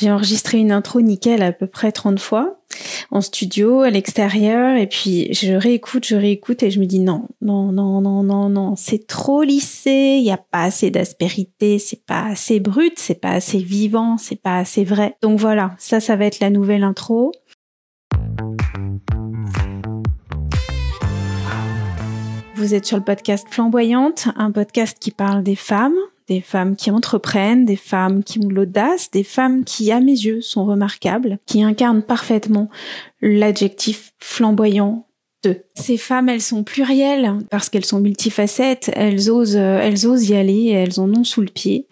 J'ai enregistré une intro nickel à peu près 30 fois en studio, à l'extérieur, et puis je réécoute et je me dis non, c'est trop lissé, il y a pas assez d'aspérité, c'est pas assez brut, c'est pas assez vivant, c'est pas assez vrai. Donc voilà, ça va être la nouvelle intro. Vous êtes sur le podcast Flamboyante, un podcast qui parle des femmes qui entreprennent, des femmes qui ont de l'audace, des femmes qui, à mes yeux, sont remarquables, qui incarnent parfaitement l'adjectif flamboyant d'eux. Ces femmes, elles sont plurielles parce qu'elles sont multifacettes, elles osent y aller, elles en ont sous le pied.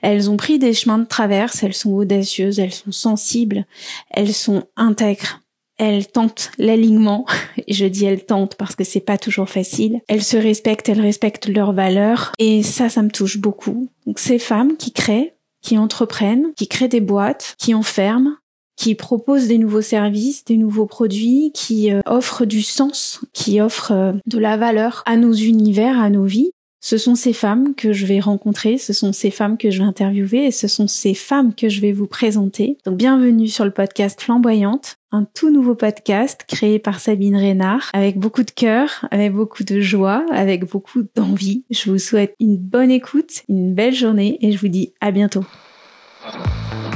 Elles ont pris des chemins de traverse, elles sont audacieuses, elles sont sensibles, elles sont intègres. Elles tentent l'alignement, et je dis elles tentent parce que c'est pas toujours facile. Elles se respectent, elles respectent leurs valeurs, et ça me touche beaucoup. Donc ces femmes qui créent, qui entreprennent, qui créent des boîtes, qui enferment, qui proposent des nouveaux services, des nouveaux produits, qui offrent du sens, qui offrent de la valeur à nos univers, à nos vies. Ce sont ces femmes que je vais rencontrer, ce sont ces femmes que je vais interviewer et ce sont ces femmes que je vais vous présenter. Donc bienvenue sur le podcast Flamboyante, un tout nouveau podcast créé par Sabine Reynard, avec beaucoup de cœur, avec beaucoup de joie, avec beaucoup d'envie. Je vous souhaite une bonne écoute, une belle journée et je vous dis à bientôt.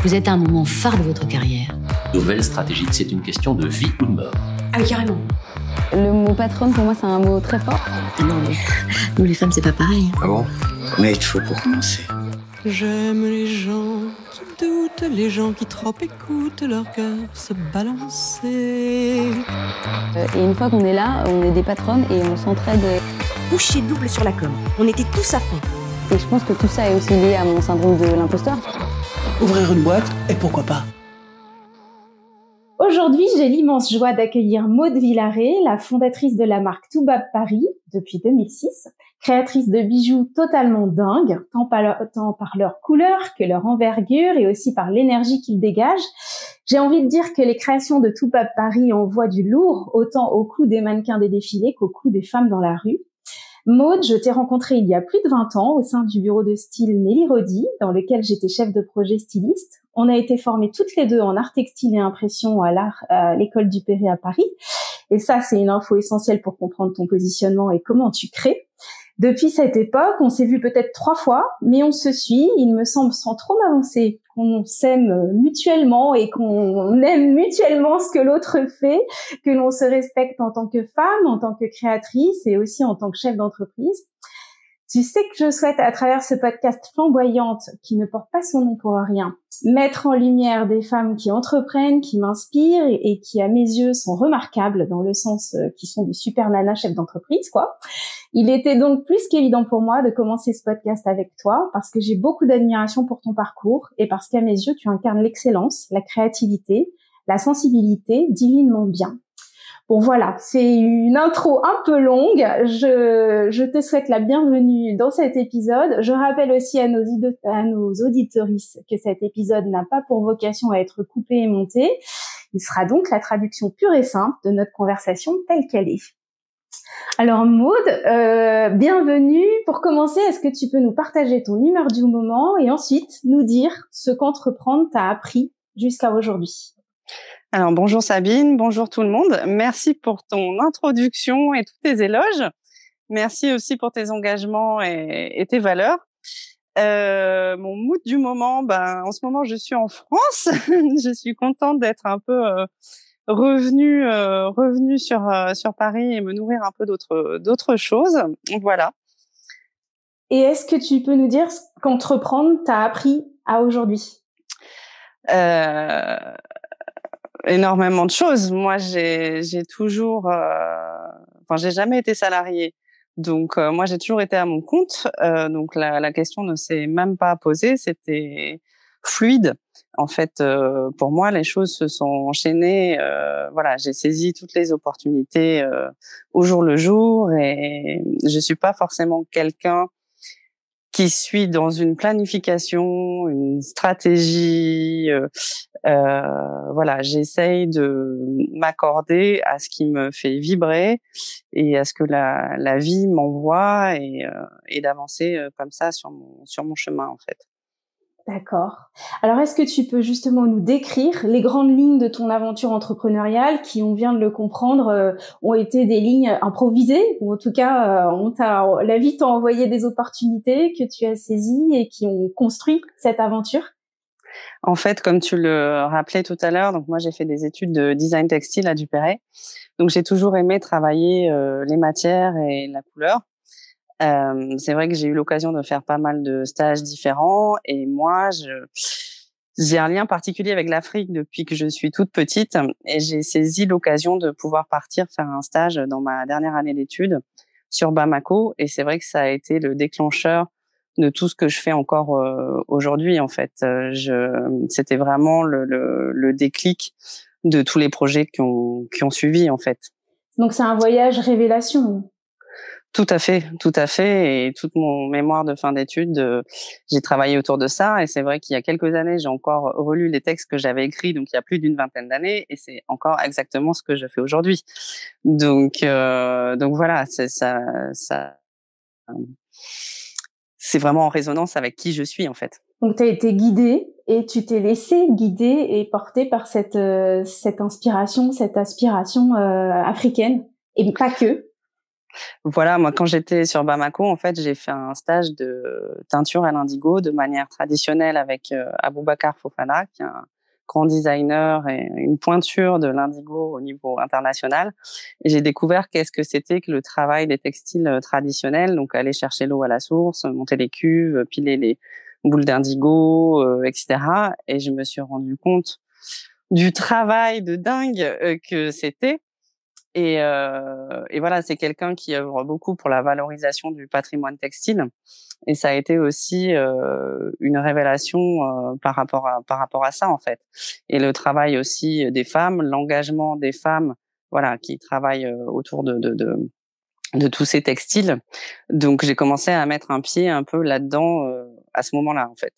Vous êtes à un moment phare de votre carrière. Nouvelle stratégie, c'est une question de vie ou de mort. Ah oui, carrément. Le mot patronne, pour moi, c'est un mot très fort. Non, mais nous, les femmes, c'est pas pareil. Ah bon? Combien il te faut pour commencer? J'aime les gens qui doutent, les gens qui trop écoutent leur cœur se balancer. Et une fois qu'on est là, on est des patronnes et on s'entraide. Bouchée double sur la com. On était tous à fond. Et je pense que tout ça est aussi lié à mon syndrome de l'imposteur. Ouvrir une boîte, et pourquoi pas? Aujourd'hui, j'ai l'immense joie d'accueillir Maud Villaret, la fondatrice de la marque Toubab Paris depuis 2006, créatrice de bijoux totalement dingues, tant par leur couleur que leur envergure et aussi par l'énergie qu'ils dégagent. J'ai envie de dire que les créations de Toubab Paris envoient du lourd, autant au cou des mannequins des défilés qu'au cou des femmes dans la rue. Maud, je t'ai rencontrée il y a plus de 20 ans au sein du bureau de style Nelly Rodi, dans lequel j'étais chef de projet styliste. On a été formées toutes les deux en art textile et impression à l'école du Perret à Paris. Et ça, c'est une info essentielle pour comprendre ton positionnement et comment tu crées. Depuis cette époque, on s'est vu peut-être 3 fois, mais on se suit, il me semble, sans trop m'avancer, qu'on s'aime mutuellement et qu'on aime mutuellement ce que l'autre fait, que l'on se respecte en tant que femme, en tant que créatrice et aussi en tant que chef d'entreprise. Tu sais que je souhaite, à travers ce podcast Flamboyante, qui ne porte pas son nom pour rien, mettre en lumière des femmes qui entreprennent, qui m'inspirent et qui, à mes yeux, sont remarquables dans le sens qui sont des super nanas chefs d'entreprise, quoi. Il était donc plus qu'évident pour moi de commencer ce podcast avec toi parce que j'ai beaucoup d'admiration pour ton parcours et parce qu'à mes yeux, tu incarnes l'excellence, la créativité, la sensibilité divinement bien. Bon voilà, c'est une intro un peu longue. Je te souhaite la bienvenue dans cet épisode. Je rappelle aussi à nos auditorices que cet épisode n'a pas pour vocation à être coupé et monté. Il sera donc la traduction pure et simple de notre conversation telle qu'elle est. Alors Maud, bienvenue. Pour commencer, est-ce que tu peux nous partager ton humeur du moment et ensuite nous dire ce qu'entreprendre t'a appris jusqu'à aujourd'hui? Alors, bonjour Sabine, bonjour tout le monde. Merci pour ton introduction et tous tes éloges. Merci aussi pour tes engagements et tes valeurs. Mon mood du moment, en ce moment, je suis en France. Je suis contente d'être un peu revenue sur Paris et me nourrir un peu d'autres choses. Voilà. Et est-ce que tu peux nous dire ce qu'entreprendre t'a appris à aujourd'hui? Énormément de choses. Moi, j'ai toujours, j'ai jamais été salariée. Donc, moi, j'ai toujours été à mon compte. Donc, la question ne s'est même pas posée. C'était fluide. En fait, pour moi, les choses se sont enchaînées. Voilà, j'ai saisi toutes les opportunités au jour le jour et je suis pas forcément quelqu'un qui suit dans une planification, une stratégie. Voilà, j'essaye de m'accorder à ce qui me fait vibrer et à ce que la vie m'envoie et d'avancer comme ça sur mon chemin en fait. D'accord. Alors, est-ce que tu peux justement nous décrire les grandes lignes de ton aventure entrepreneuriale qui, on vient de le comprendre, ont été des lignes improvisées, ou en tout cas, la vie t'a envoyé des opportunités que tu as saisies et qui ont construit cette aventure? En fait, comme tu le rappelais tout à l'heure, donc moi j'ai fait des études de design textile à Duperré. Donc j'ai toujours aimé travailler les matières et la couleur. C'est vrai que j'ai eu l'occasion de faire pas mal de stages différents et moi j'ai un lien particulier avec l'Afrique depuis que je suis toute petite et j'ai saisi l'occasion de pouvoir partir faire un stage dans ma dernière année d'études sur Bamako et c'est vrai que ça a été le déclencheur de tout ce que je fais encore aujourd'hui en fait. C'était vraiment le déclic de tous les projets qui ont suivi en fait. Donc c'est un voyage révélation. Tout à fait, tout à fait. Et toute mon mémoire de fin d'études, j'ai travaillé autour de ça. Et c'est vrai qu'il y a quelques années, j'ai encore relu les textes que j'avais écrits, donc il y a plus d'une vingtaine d'années, et c'est encore exactement ce que je fais aujourd'hui. Donc voilà, c'est vraiment en résonance avec qui je suis en fait. Donc tu as été guidée et tu t'es laissée guider et porter par cette inspiration, cette aspiration africaine, et pas que. Voilà, moi quand j'étais sur Bamako, en fait, j'ai fait un stage de teinture à l'indigo de manière traditionnelle avec Aboubacar Fofana, qui est un grand designer et une pointure de l'indigo au niveau international. Et j'ai découvert qu'est-ce que c'était que le travail des textiles traditionnels, donc aller chercher l'eau à la source, monter les cuves, piler les boules d'indigo, etc. Et je me suis rendu compte du travail de dingue que c'était. Et voilà, c'est quelqu'un qui œuvre beaucoup pour la valorisation du patrimoine textile. Et ça a été aussi une révélation par rapport à ça, en fait. Et le travail aussi des femmes, l'engagement des femmes, voilà, qui travaillent autour de tous ces textiles. Donc, j'ai commencé à mettre un pied un peu là-dedans à ce moment-là, en fait.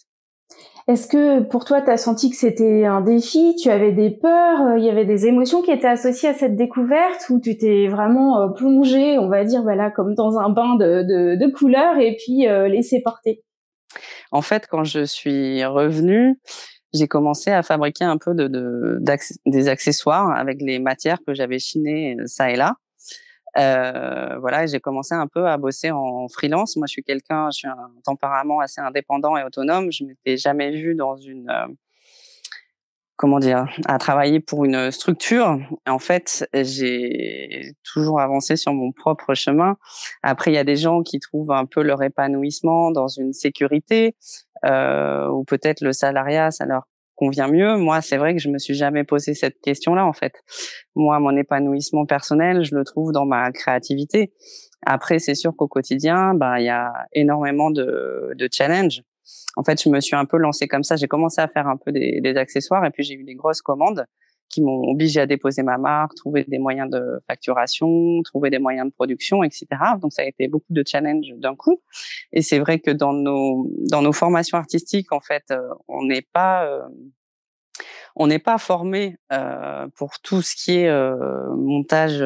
Est-ce que pour toi, tu as senti que c'était un défi? Tu avais des peurs? Il y avait des émotions qui étaient associées à cette découverte ou tu t'es vraiment plongée, on va dire, voilà, comme dans un bain de couleurs et puis laissé porter? En fait, quand je suis revenue, j'ai commencé à fabriquer un peu des accessoires avec les matières que j'avais chinées ça et là. Voilà, j'ai commencé un peu à bosser en freelance. Moi, je suis un tempérament assez indépendant et autonome. Je m'étais jamais vue dans à travailler pour une structure. Et en fait, j'ai toujours avancé sur mon propre chemin. Après, il y a des gens qui trouvent un peu leur épanouissement dans une sécurité, ou peut-être le salariat, ça leur convient mieux. Moi, c'est vrai que je me suis jamais posé cette question-là, en fait. Moi, mon épanouissement personnel, je le trouve dans ma créativité. Après, c'est sûr qu'au quotidien, il y a énormément de challenges. En fait, je me suis un peu lancée comme ça. J'ai commencé à faire un peu des accessoires et puis j'ai eu des grosses commandes qui m'ont obligée à déposer ma marque, trouver des moyens de facturation, trouver des moyens de production, etc. Donc, ça a été beaucoup de challenges d'un coup. Et c'est vrai que dans nos formations artistiques, en fait, on n'est pas formé pour tout ce qui est montage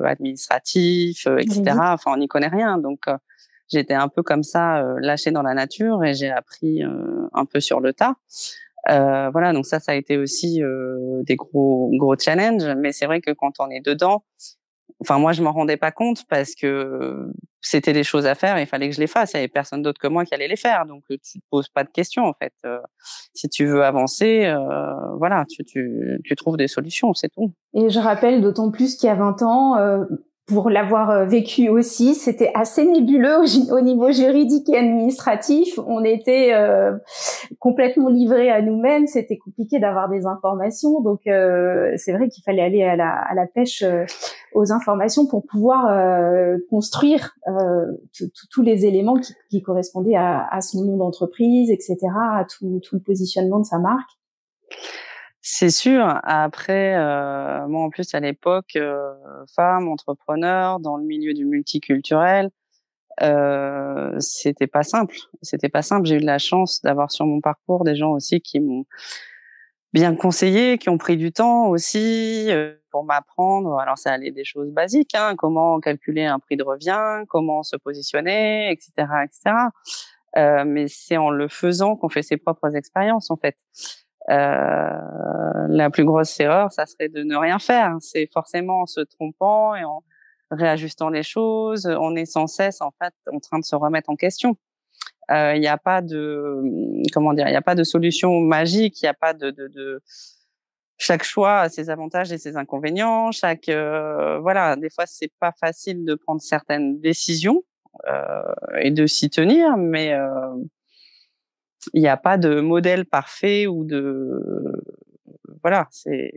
administratif, etc. Enfin, on n'y connaît rien. Donc, j'étais un peu comme ça, lâchée dans la nature et j'ai appris un peu sur le tas. Voilà, donc ça a été aussi des gros challenges. Mais c'est vrai que quand on est dedans, enfin moi je m'en rendais pas compte parce que c'était des choses à faire, il fallait que je les fasse. Il y avait personne d'autre que moi qui allait les faire, donc tu te poses pas de questions en fait. Si tu veux avancer, voilà, tu trouves des solutions, c'est tout. Et je rappelle d'autant plus qu'il y a 20 ans, pour l'avoir vécu aussi, c'était assez nébuleux au niveau juridique et administratif. On était complètement livrés à nous-mêmes. C'était compliqué d'avoir des informations. Donc, c'est vrai qu'il fallait aller à la pêche aux informations pour pouvoir construire tous les éléments qui correspondaient à son nom d'entreprise, etc., à tout le positionnement de sa marque. C'est sûr. Après, moi en plus à l'époque, femme, entrepreneur, dans le milieu du multiculturel, c'était pas simple. C'était pas simple. J'ai eu de la chance d'avoir sur mon parcours des gens aussi qui m'ont bien conseillé, qui ont pris du temps aussi pour m'apprendre. Alors ça allait des choses basiques, hein, comment calculer un prix de revient, comment se positionner, etc., etc. mais c'est en le faisant qu'on fait ses propres expériences, en fait. La plus grosse erreur, ça serait de ne rien faire. C'est forcément en se trompant et en réajustant les choses, on est sans cesse, en fait, en train de se remettre en question. Il n'y a pas de, il n'y a pas de solution magique, il n'y a pas de chaque choix a ses avantages et ses inconvénients. Voilà, des fois c'est pas facile de prendre certaines décisions et de s'y tenir, mais il n'y a pas de modèle parfait ou voilà, c'est.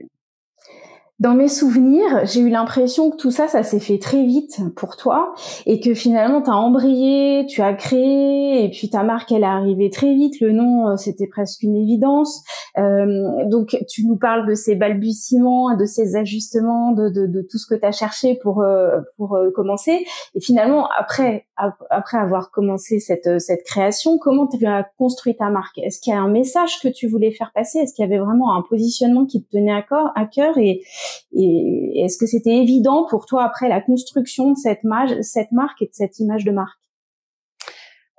Dans mes souvenirs, j'ai eu l'impression que tout ça, ça s'est fait très vite pour toi et que finalement, tu as embrayé, tu as créé et puis ta marque, elle est arrivée très vite. Le nom, c'était presque une évidence. Donc, tu nous parles de ces balbutiements, de ces ajustements, de tout ce que tu as cherché pour commencer. Et finalement, après avoir commencé cette création, comment tu as construit ta marque? Est-ce qu'il y a un message que tu voulais faire passer? Est-ce qu'il y avait vraiment un positionnement qui te tenait à cœur et est-ce que c'était évident pour toi après la construction de cette marque et de cette image de marque?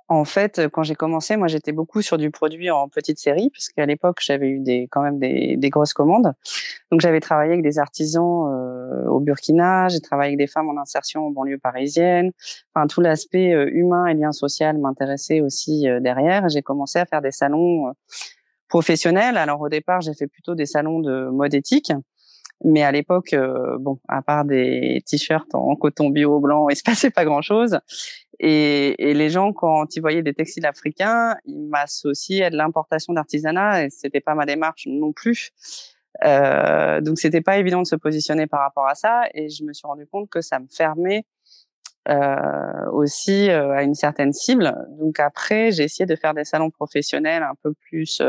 En fait, quand j'ai commencé, moi, j'étais beaucoup sur du produit en petite série, parce qu'à l'époque, j'avais eu quand même des grosses commandes. Donc, j'avais travaillé avec des artisans au Burkina, j'ai travaillé avec des femmes en insertion en banlieue parisienne. Enfin, tout l'aspect humain et lien social m'intéressait aussi derrière. J'ai commencé à faire des salons professionnels. Alors, au départ, j'ai fait plutôt des salons de mode éthique. Mais à l'époque, à part des t-shirts en coton bio blanc, il se passait pas grand-chose. Et les gens, quand ils voyaient des textiles africains, ils m'associaient à de l'importation d'artisanat et c'était pas ma démarche non plus. Donc c'était pas évident de se positionner par rapport à ça et je me suis rendu compte que ça me fermait aussi à une certaine cible. Donc après, j'ai essayé de faire des salons professionnels un peu plus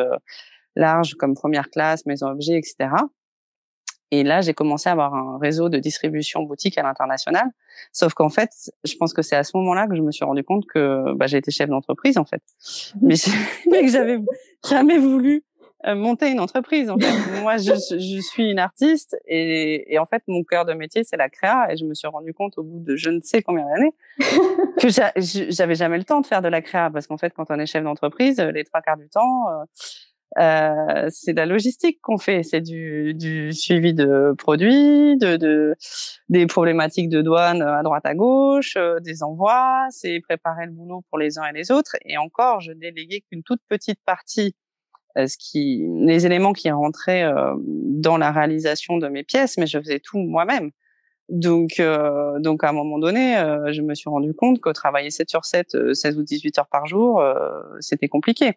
larges comme Première Classe, Maison Objet, etc. Et là, j'ai commencé à avoir un réseau de distribution boutique à l'international. Sauf qu'en fait, je pense que c'est à ce moment-là que je me suis rendu compte que j'ai été chef d'entreprise, en fait. Mais que j'avais jamais voulu monter une entreprise, en fait. Moi, je suis une artiste et en fait, mon cœur de métier, c'est la créa. Et je me suis rendu compte au bout de je ne sais combien d'années que j'avais jamais le temps de faire de la créa. Parce qu'en fait, quand on est chef d'entreprise, les 3/4 du temps... c'est de la logistique qu'on fait, c'est du suivi de produits, des problématiques de douane à droite à gauche, des envois, c'est préparer le boulot pour les uns et les autres. Et encore, je déléguais qu'une toute petite partie, les éléments qui rentraient dans la réalisation de mes pièces, mais je faisais tout moi-même. Donc à un moment donné, je me suis rendu compte que travailler 7 sur 7, 16 ou 18 heures par jour, c'était compliqué.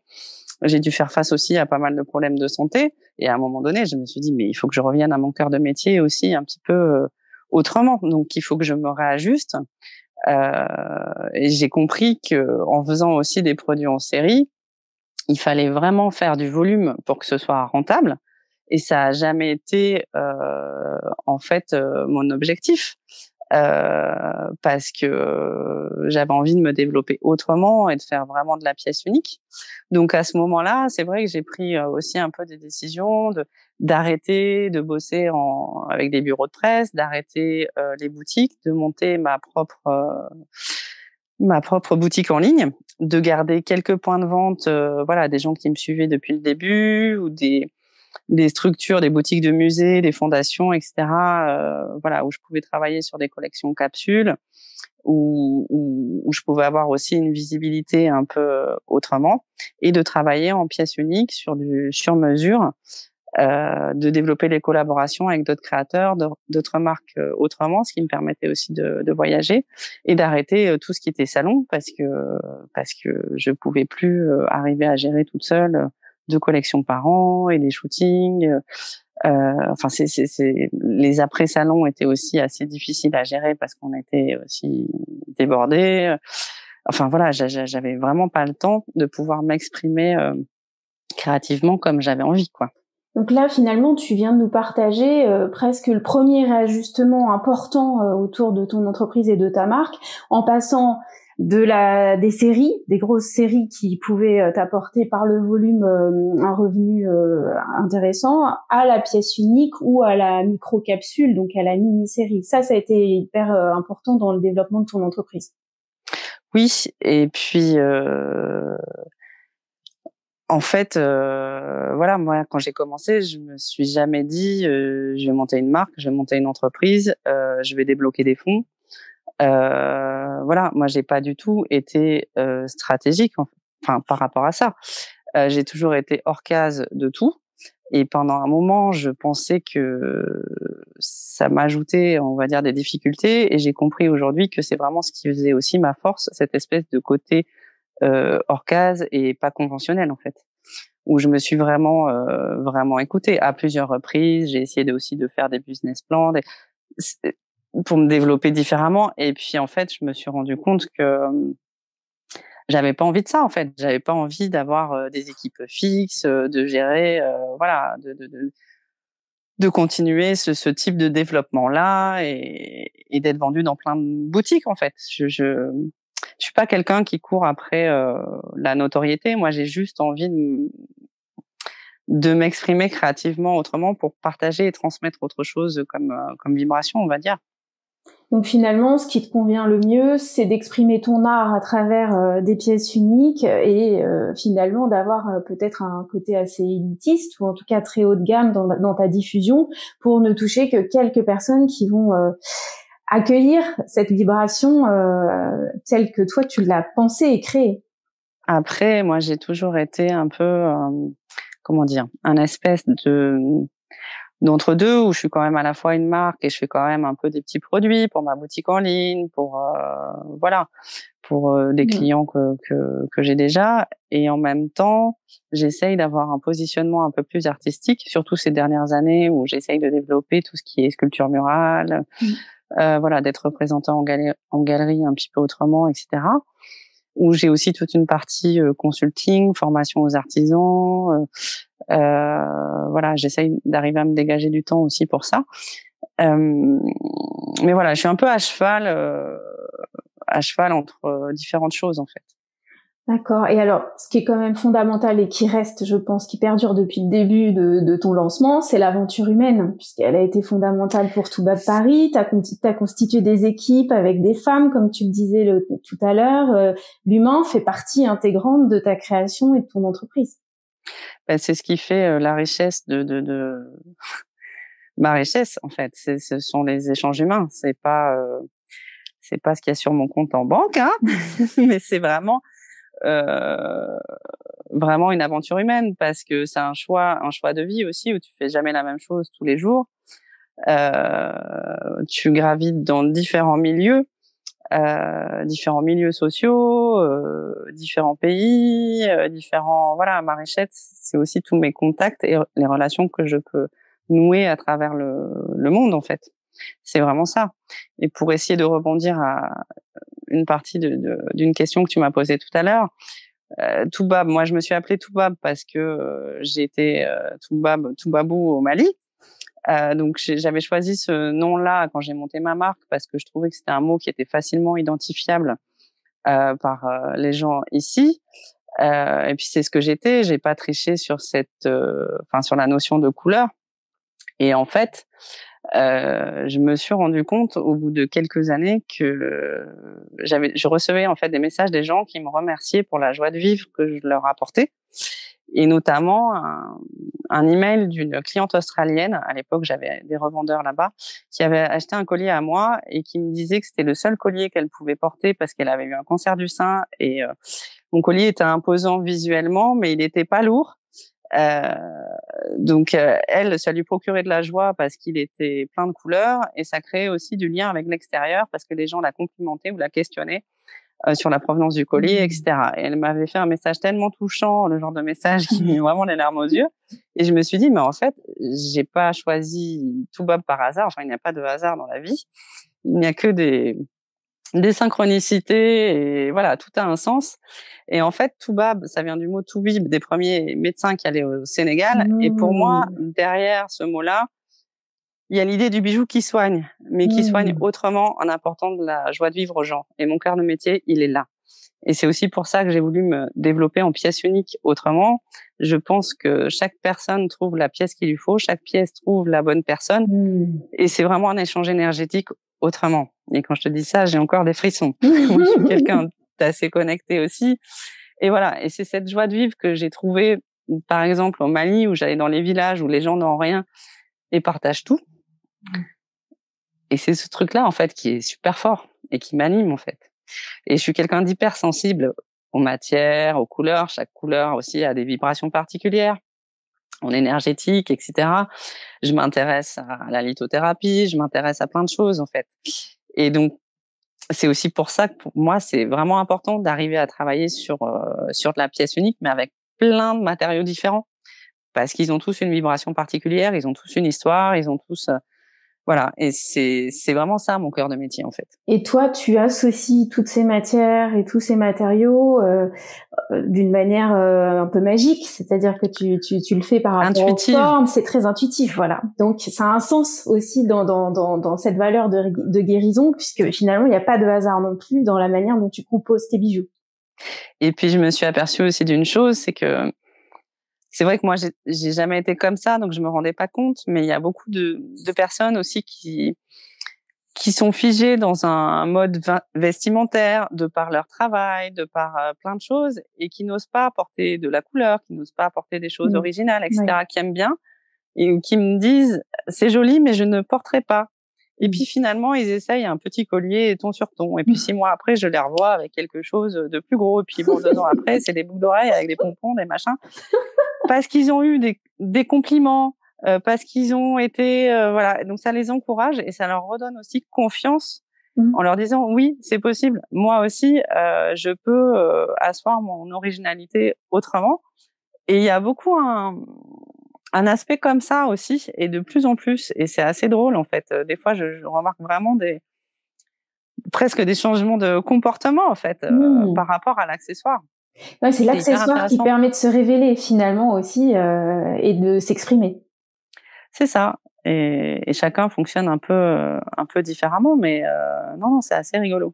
J'ai dû faire face aussi à pas mal de problèmes de santé. Et à un moment donné, je me suis dit, mais il faut que je revienne à mon cœur de métier aussi un petit peu autrement. Donc, il faut que je me réajuste. Et j'ai compris que en faisant aussi des produits en série, il fallait vraiment faire du volume pour que ce soit rentable. Et ça a jamais été, en fait, mon objectif. Parce que j'avais envie de me développer autrement et de faire vraiment de la pièce unique. Donc à ce moment-là, c'est vrai que j'ai pris aussi un peu des décisions d'arrêter de bosser avec des bureaux de presse, d'arrêter les boutiques, de monter ma propre boutique en ligne, de garder quelques points de vente, des gens qui me suivaient depuis le début ou des structures, des boutiques de musées, des fondations, etc. Où je pouvais travailler sur des collections capsules, où je pouvais avoir aussi une visibilité un peu autrement, et de travailler en pièce unique sur du sur-mesure, de développer les collaborations avec d'autres créateurs, d'autres marques autrement, ce qui me permettait aussi de voyager et d'arrêter tout ce qui était salon parce que je pouvais plus arriver à gérer toute seule 2 collections par an et des shootings. Les après-salons étaient aussi assez difficiles à gérer parce qu'on était aussi débordés. J'avais vraiment pas le temps de pouvoir m'exprimer créativement comme j'avais envie, quoi. Donc là, finalement, tu viens de nous partager presque le premier réajustement important autour de ton entreprise et de ta marque, en passant des séries, des grosses séries qui pouvaient t'apporter par le volume un revenu intéressant, à la pièce unique ou à la micro-capsule, donc à la mini-série. Ça a été hyper important dans le développement de ton entreprise. Oui, et puis en fait, voilà, moi, quand j'ai commencé, je me suis jamais dit, je vais monter une marque, je vais monter une entreprise, je vais débloquer des fonds. Voilà, moi, j'ai pas du tout été stratégique, enfin, par rapport à ça. J'ai toujours été hors case de tout. Et pendant un moment, je pensais que ça m'ajoutait, on va dire, des difficultés. Et j'ai compris aujourd'hui que c'est vraiment ce qui faisait aussi ma force, cette espèce de côté hors case et pas conventionnel, en fait, où je me suis vraiment écoutée à plusieurs reprises. J'ai essayé aussi de faire des business plans pour me développer différemment. Et puis, en fait, je me suis rendu compte que j'avais pas envie de ça, en fait. J'avais pas envie d'avoir des équipes fixes, de gérer, voilà, de continuer ce type de développement-là et d'être vendu dans plein de boutiques, en fait. Je suis pas quelqu'un qui court après la notoriété. Moi, j'ai juste envie de m'exprimer créativement autrement pour partager et transmettre autre chose comme vibration, on va dire. Donc finalement, ce qui te convient le mieux, c'est d'exprimer ton art à travers des pièces uniques et finalement d'avoir peut-être un côté assez élitiste ou en tout cas très haut de gamme dans ta diffusion pour ne toucher que quelques personnes qui vont accueillir cette vibration telle que toi tu l'as pensée et créée. Après, moi, j'ai toujours été un peu, comment dire, un espèce d'entre-deux où je suis quand même à la fois une marque et je fais quand même un peu des petits produits pour ma boutique en ligne, pour voilà, pour des clients que j'ai déjà, et en même temps, j'essaye d'avoir un positionnement un peu plus artistique, surtout ces dernières années où j'essaye de développer tout ce qui est sculpture murale, voilà, d'être représentée en galerie un petit peu autrement, etc. Où j'ai aussi toute une partie consulting, formation aux artisans. Voilà, j'essaye d'arriver à me dégager du temps aussi pour ça. Mais voilà, je suis un peu à cheval entre différentes choses, en fait. D'accord. Et alors, ce qui est quand même fondamental et qui reste, je pense, qui perdure depuis le début de ton lancement, c'est l'aventure humaine, puisqu'elle a été fondamentale pour Toubab Paris. T'as constitué des équipes avec des femmes, comme tu le disais tout à l'heure. L'humain fait partie intégrante de ta création et de ton entreprise. Ben, c'est ce qui fait la richesse de ma richesse, en fait. Ce sont les échanges humains. C'est pas ce qu'il y a sur mon compte en banque, hein, mais c'est vraiment une aventure humaine, parce que c'est un choix de vie aussi, où tu fais jamais la même chose tous les jours. Tu gravites dans différents milieux sociaux, différents pays, voilà, ma richesse, c'est aussi tous mes contacts et les relations que je peux nouer à travers le monde, en fait. C'est vraiment ça. Et pour essayer de rebondir à une partie d'une question que tu m'as posée tout à l'heure, Toubab, moi je me suis appelée Toubab parce que j'étais Toubabou au Mali. Donc j'avais choisi ce nom-là quand j'ai monté ma marque parce que je trouvais que c'était un mot qui était facilement identifiable par les gens ici. Et puis c'est ce que j'étais. J'ai pas triché sur sur la notion de couleur. Et en fait, je me suis rendu compte au bout de quelques années que je recevais en fait des messages des gens qui me remerciaient pour la joie de vivre que je leur apportais, et notamment un email d'une cliente australienne. À l'époque, j'avais des revendeurs là-bas qui avaient acheté un collier à moi et qui me disait que c'était le seul collier qu'elle pouvait porter parce qu'elle avait eu un cancer du sein, et mon collier était imposant visuellement, mais il n'était pas lourd. Donc elle, ça lui procurait de la joie parce qu'il était plein de couleurs, et ça créait aussi du lien avec l'extérieur parce que les gens la complimentaient ou la questionnaient sur la provenance du collier, etc. Et elle m'avait fait un message tellement touchant, le genre de message qui met vraiment les larmes aux yeux. Et je me suis dit, mais en fait, j'ai pas choisi Toubab par hasard. Enfin, il n'y a pas de hasard dans la vie. Il n'y a que des synchronicités, et voilà, tout a un sens. Et en fait, Toubab, ça vient du mot Toubib, des premiers médecins qui allaient au Sénégal. Et pour moi, derrière ce mot-là, il y a l'idée du bijou qui soigne, mais qui soigne autrement, en apportant de la joie de vivre aux gens. Et mon cœur de métier, il est là. Et c'est aussi pour ça que j'ai voulu me développer en pièce unique autrement. Je pense que chaque personne trouve la pièce qu'il lui faut, chaque pièce trouve la bonne personne. Et c'est vraiment un échange énergétique autrement. Et quand je te dis ça, j'ai encore des frissons. Moi, je suis quelqu'un assez connecté aussi. Et voilà. Et c'est cette joie de vivre que j'ai trouvée, par exemple, au Mali, où j'allais dans les villages où les gens n'ont rien et partagent tout. Et c'est ce truc-là, en fait, qui est super fort et qui m'anime, en fait. Et je suis quelqu'un d'hyper sensible aux matières, aux couleurs. Chaque couleur aussi a des vibrations particulières, en énergétique, etc. Je m'intéresse à la lithothérapie, je m'intéresse à plein de choses, en fait. Et donc, c'est aussi pour ça que pour moi, c'est vraiment important d'arriver à travailler sur de la pièce unique, mais avec plein de matériaux différents. Parce qu'ils ont tous une vibration particulière, ils ont tous une histoire, ils ont tous... voilà, et c'est vraiment ça mon cœur de métier en fait. Et toi, tu associes toutes ces matières et tous ces matériaux d'une manière un peu magique, c'est-à-dire que tu le fais par rapport aux formes, c'est très intuitif, voilà. Donc ça a un sens aussi dans cette valeur de guérison, puisque finalement il n'y a pas de hasard non plus dans la manière dont tu composes tes bijoux. Et puis je me suis aperçue aussi d'une chose, c'est que c'est vrai que moi, j'ai jamais été comme ça, donc je me rendais pas compte, mais il y a beaucoup de personnes aussi qui sont figées dans un mode vestimentaire, de par leur travail, de par plein de choses, et qui n'osent pas apporter de la couleur, qui n'osent pas apporter des choses originales, etc., qui aiment bien, et qui me disent, c'est joli, mais je ne porterai pas. Et puis finalement, ils essayent un petit collier ton sur ton. Et puis 6 mois après, je les revois avec quelque chose de plus gros. Et puis bon, 2 ans après, c'est des boucles d'oreilles avec des pompons, des machins. Parce qu'ils ont eu des compliments, parce qu'ils ont été... voilà. Donc ça les encourage et ça leur redonne aussi confiance en leur disant, oui, c'est possible. Moi aussi, je peux asseoir mon originalité autrement. Et il y a beaucoup un aspect comme ça aussi, et de plus en plus, et c'est assez drôle en fait. Des fois, je remarque vraiment presque des changements de comportement en fait par rapport à l'accessoire. Ouais, c'est l'accessoire qui permet de se révéler finalement aussi et de s'exprimer. C'est ça. Et chacun fonctionne un peu différemment, mais non, c'est assez rigolo.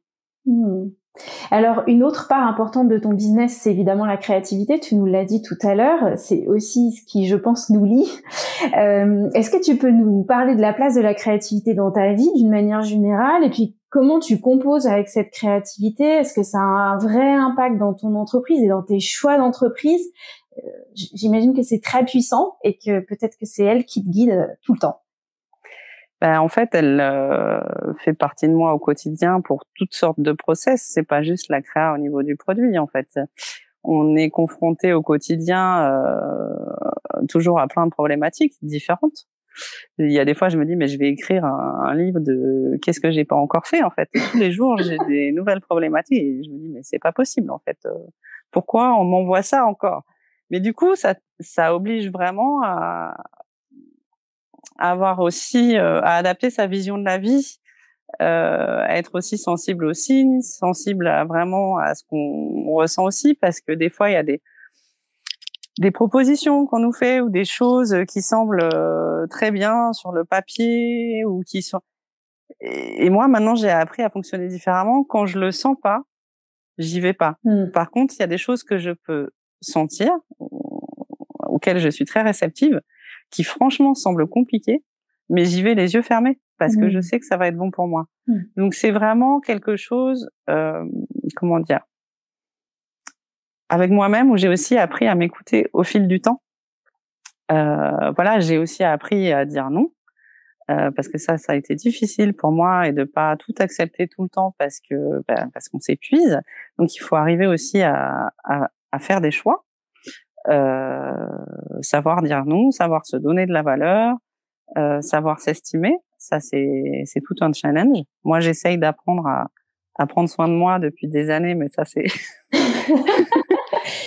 Alors, une autre part importante de ton business, c'est évidemment la créativité. Tu nous l'as dit tout à l'heure. C'est aussi ce qui, je pense, nous lie. Est-ce que tu peux nous parler de la place de la créativité dans ta vie d'une manière générale? Et puis, comment tu composes avec cette créativité? Est-ce que ça a un vrai impact dans ton entreprise et dans tes choix d'entreprise? J'imagine que c'est très puissant et que peut-être que c'est elle qui te guide tout le temps. Ben, en fait, elle fait partie de moi au quotidien pour toutes sortes de process. C'est pas juste la créa au niveau du produit, en fait. On est confronté au quotidien toujours à plein de problématiques différentes. Il y a des fois, je me dis, mais je vais écrire un livre de qu'est-ce que j'ai pas encore fait, en fait. Et tous les jours, j'ai des nouvelles problématiques. Et je me dis, mais c'est pas possible, en fait. Pourquoi on m'envoie ça encore? Mais du coup, ça oblige vraiment à avoir aussi à adapter sa vision de la vie, à être aussi sensible aux signes, sensible vraiment à ce qu'on ressent aussi, parce que des fois il y a des propositions qu'on nous fait ou des choses qui semblent très bien sur le papier ou qui sont et moi maintenant j'ai appris à fonctionner différemment. Quand je le sens pas, j'y vais pas. Par contre, il y a des choses que je peux sentir, auxquelles je suis très réceptive, qui franchement semble compliqué, mais j'y vais les yeux fermés parce que je sais que ça va être bon pour moi. Donc c'est vraiment quelque chose, comment dire, avec moi-même où j'ai aussi appris à m'écouter au fil du temps. Voilà, j'ai aussi appris à dire non parce que ça a été difficile pour moi et de pas tout accepter tout le temps parce qu'on s'épuise. Donc il faut arriver aussi à faire des choix. Savoir dire non, savoir se donner de la valeur, savoir s'estimer, ça c'est tout un challenge. Moi, j'essaye d'apprendre à prendre soin de moi depuis des années, mais ça c'est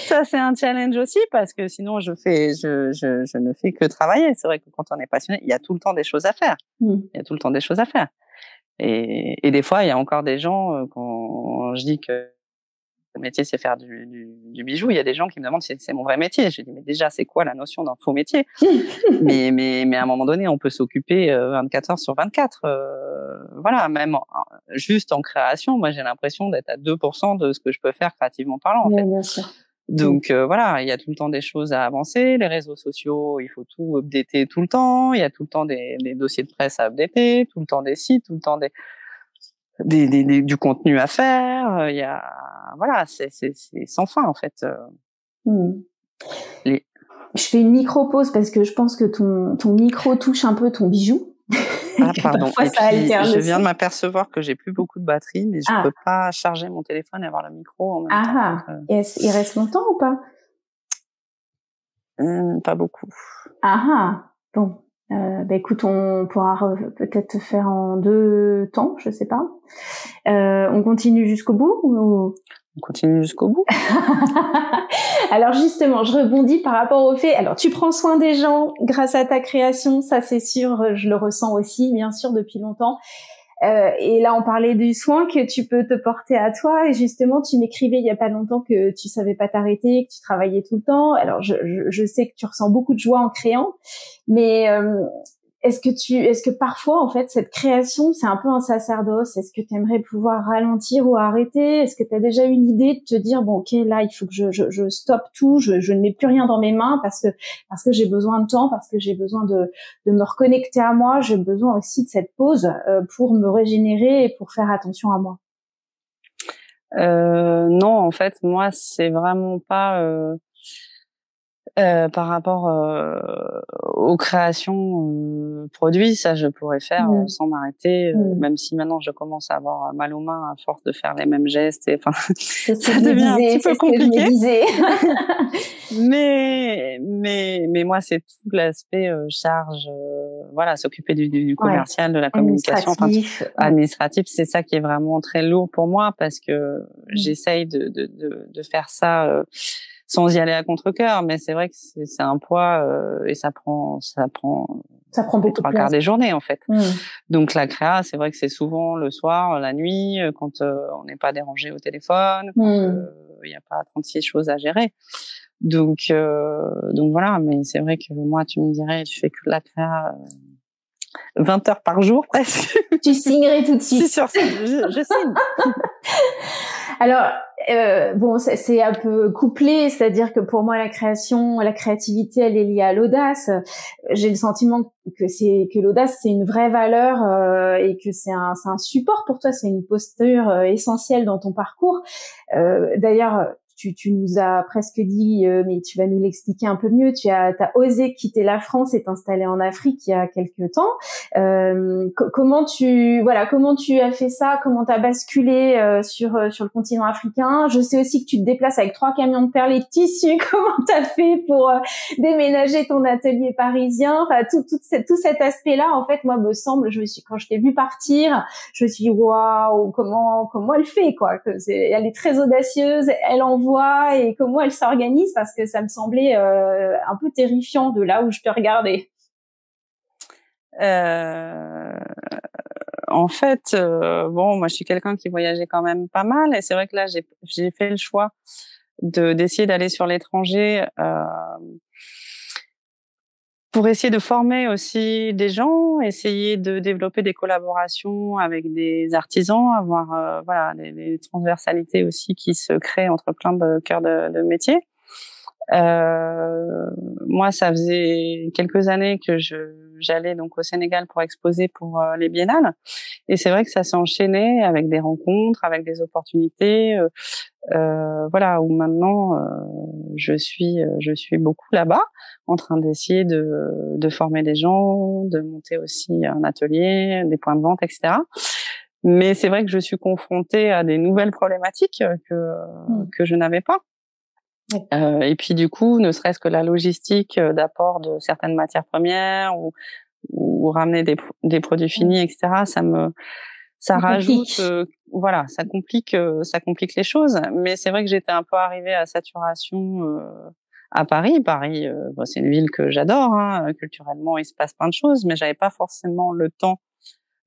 ça c'est un challenge aussi parce que sinon je ne fais que travailler. C'est vrai que quand on est passionné, il y a tout le temps des choses à faire. Il y a tout le temps des choses à faire. Et des fois, il y a encore des gens quand je dis que le métier, c'est faire du bijou. Il y a des gens qui me demandent si c'est mon vrai métier. Je dis, mais déjà, c'est quoi la notion d'un faux métier? mais à un moment donné, on peut s'occuper 24 heures sur 24. Voilà, même juste en création, moi, j'ai l'impression d'être à 2% de ce que je peux faire créativement parlant, en fait. Bien sûr. Donc voilà, il y a tout le temps des choses à avancer. Les réseaux sociaux, il faut tout updater tout le temps. Il y a tout le temps des dossiers de presse à updater, tout le temps des sites, tout le temps des... du contenu à faire. Il y a, voilà, c'est sans fin en fait. Je fais une micro-pause parce que je pense que ton micro touche un peu ton bijou. Ah, pardon. Parfois, Et ça puis, alterne je le viens son. de m'apercevoir que j'ai plus beaucoup de batterie, mais je peux pas charger mon téléphone et avoir le micro en même temps. Donc, Il reste longtemps ou pas? Pas beaucoup. Bon. Écoute, on pourra peut-être faire en 2 temps, je sais pas. On continue jusqu'au bout ou... On continue jusqu'au bout. Alors justement, je rebondis par rapport au fait. Alors tu prends soin des gens grâce à ta création, ça c'est sûr, je le ressens aussi, bien sûr, depuis longtemps. Et là, on parlait du soin que tu peux te porter à toi. Et justement, tu m'écrivais il y a pas longtemps que tu savais pas t'arrêter, que tu travaillais tout le temps. Alors je sais que tu ressens beaucoup de joie en créant, mais est-ce que parfois, en fait, cette création, c'est un peu un sacerdoce? Est-ce que tu aimerais pouvoir ralentir ou arrêter? Est-ce que tu as déjà eu l'idée de te dire, bon, ok, là, il faut que je stoppe tout, je ne mets plus rien dans mes mains parce que j'ai besoin de temps, parce que j'ai besoin de me reconnecter à moi, j'ai besoin aussi de cette pause pour me régénérer et pour faire attention à moi? Non, en fait, moi, c'est vraiment pas... par rapport aux créations produits, ça je pourrais faire sans m'arrêter, même si maintenant je commence à avoir mal aux mains à force de faire les mêmes gestes et enfin ça devient un petit peu compliqué. Mais moi c'est tout l'aspect charge, voilà, s'occuper du commercial, de la communication, administratif, c'est ça qui est vraiment très lourd pour moi parce que j'essaye de faire ça sans y aller à contre-cœur, mais c'est vrai que c'est un poids et ça prend beaucoup de place. Des journées en fait. Donc la créa, c'est vrai que c'est souvent le soir, la nuit, quand on n'est pas dérangé au téléphone, quand il n'y a pas 36 choses à gérer. Donc voilà, mais c'est vrai que moi tu me dirais tu fais que de la créa 20 heures par jour presque. Tu signerais tout de suite. Si sur ça, je signe. Alors, bon, c'est un peu couplé, c'est-à-dire que pour moi, la créativité, elle est liée à l'audace. J'ai le sentiment que l'audace, c'est une vraie valeur et que c'est un support pour toi, c'est une posture essentielle dans ton parcours. D'ailleurs, tu nous as presque dit, mais tu vas nous l'expliquer un peu mieux. T'as osé quitter la France et t'installer en Afrique il y a quelques temps. Comment tu as fait ça? Comment t'as basculé sur le continent africain? Je sais aussi que tu te déplaces avec 3 camions de perles et de tissus. Comment t'as fait pour déménager ton atelier parisien? Enfin, tout cet aspect-là, en fait, moi, me semble, quand je t'ai vu partir, je me suis dit, waouh, comment elle fait, quoi? Elle est très audacieuse, elle envoie, et comment elle s'organise, parce que ça me semblait un peu terrifiant de là où je te regardais. En fait, bon, moi je suis quelqu'un qui voyageait quand même pas mal, et c'est vrai que là j'ai fait le choix d'essayer d'aller sur l'étranger pour essayer de former aussi des gens, essayer de développer des collaborations avec des artisans, avoir voilà des transversalités aussi qui se créent entre plein de cœurs de métier. Moi, ça faisait quelques années que j'allais donc au Sénégal pour exposer pour les biennales, et c'est vrai que ça s'est enchaîné avec des rencontres, avec des opportunités, voilà, où maintenant je suis beaucoup là-bas, en train d'essayer de former des gens, de monter aussi un atelier, des points de vente, etc. Mais c'est vrai que je suis confrontée à des nouvelles problématiques que je n'avais pas. Et puis du coup, ne serait-ce que la logistique d'apport de certaines matières premières ou ramener des produits finis, etc. Ça rajoute, voilà, ça complique les choses. Mais c'est vrai que j'étais un peu arrivée à saturation à Paris. Paris, bon, c'est une ville que j'adore, hein. Culturellement, il se passe plein de choses, mais j'avais pas forcément le temps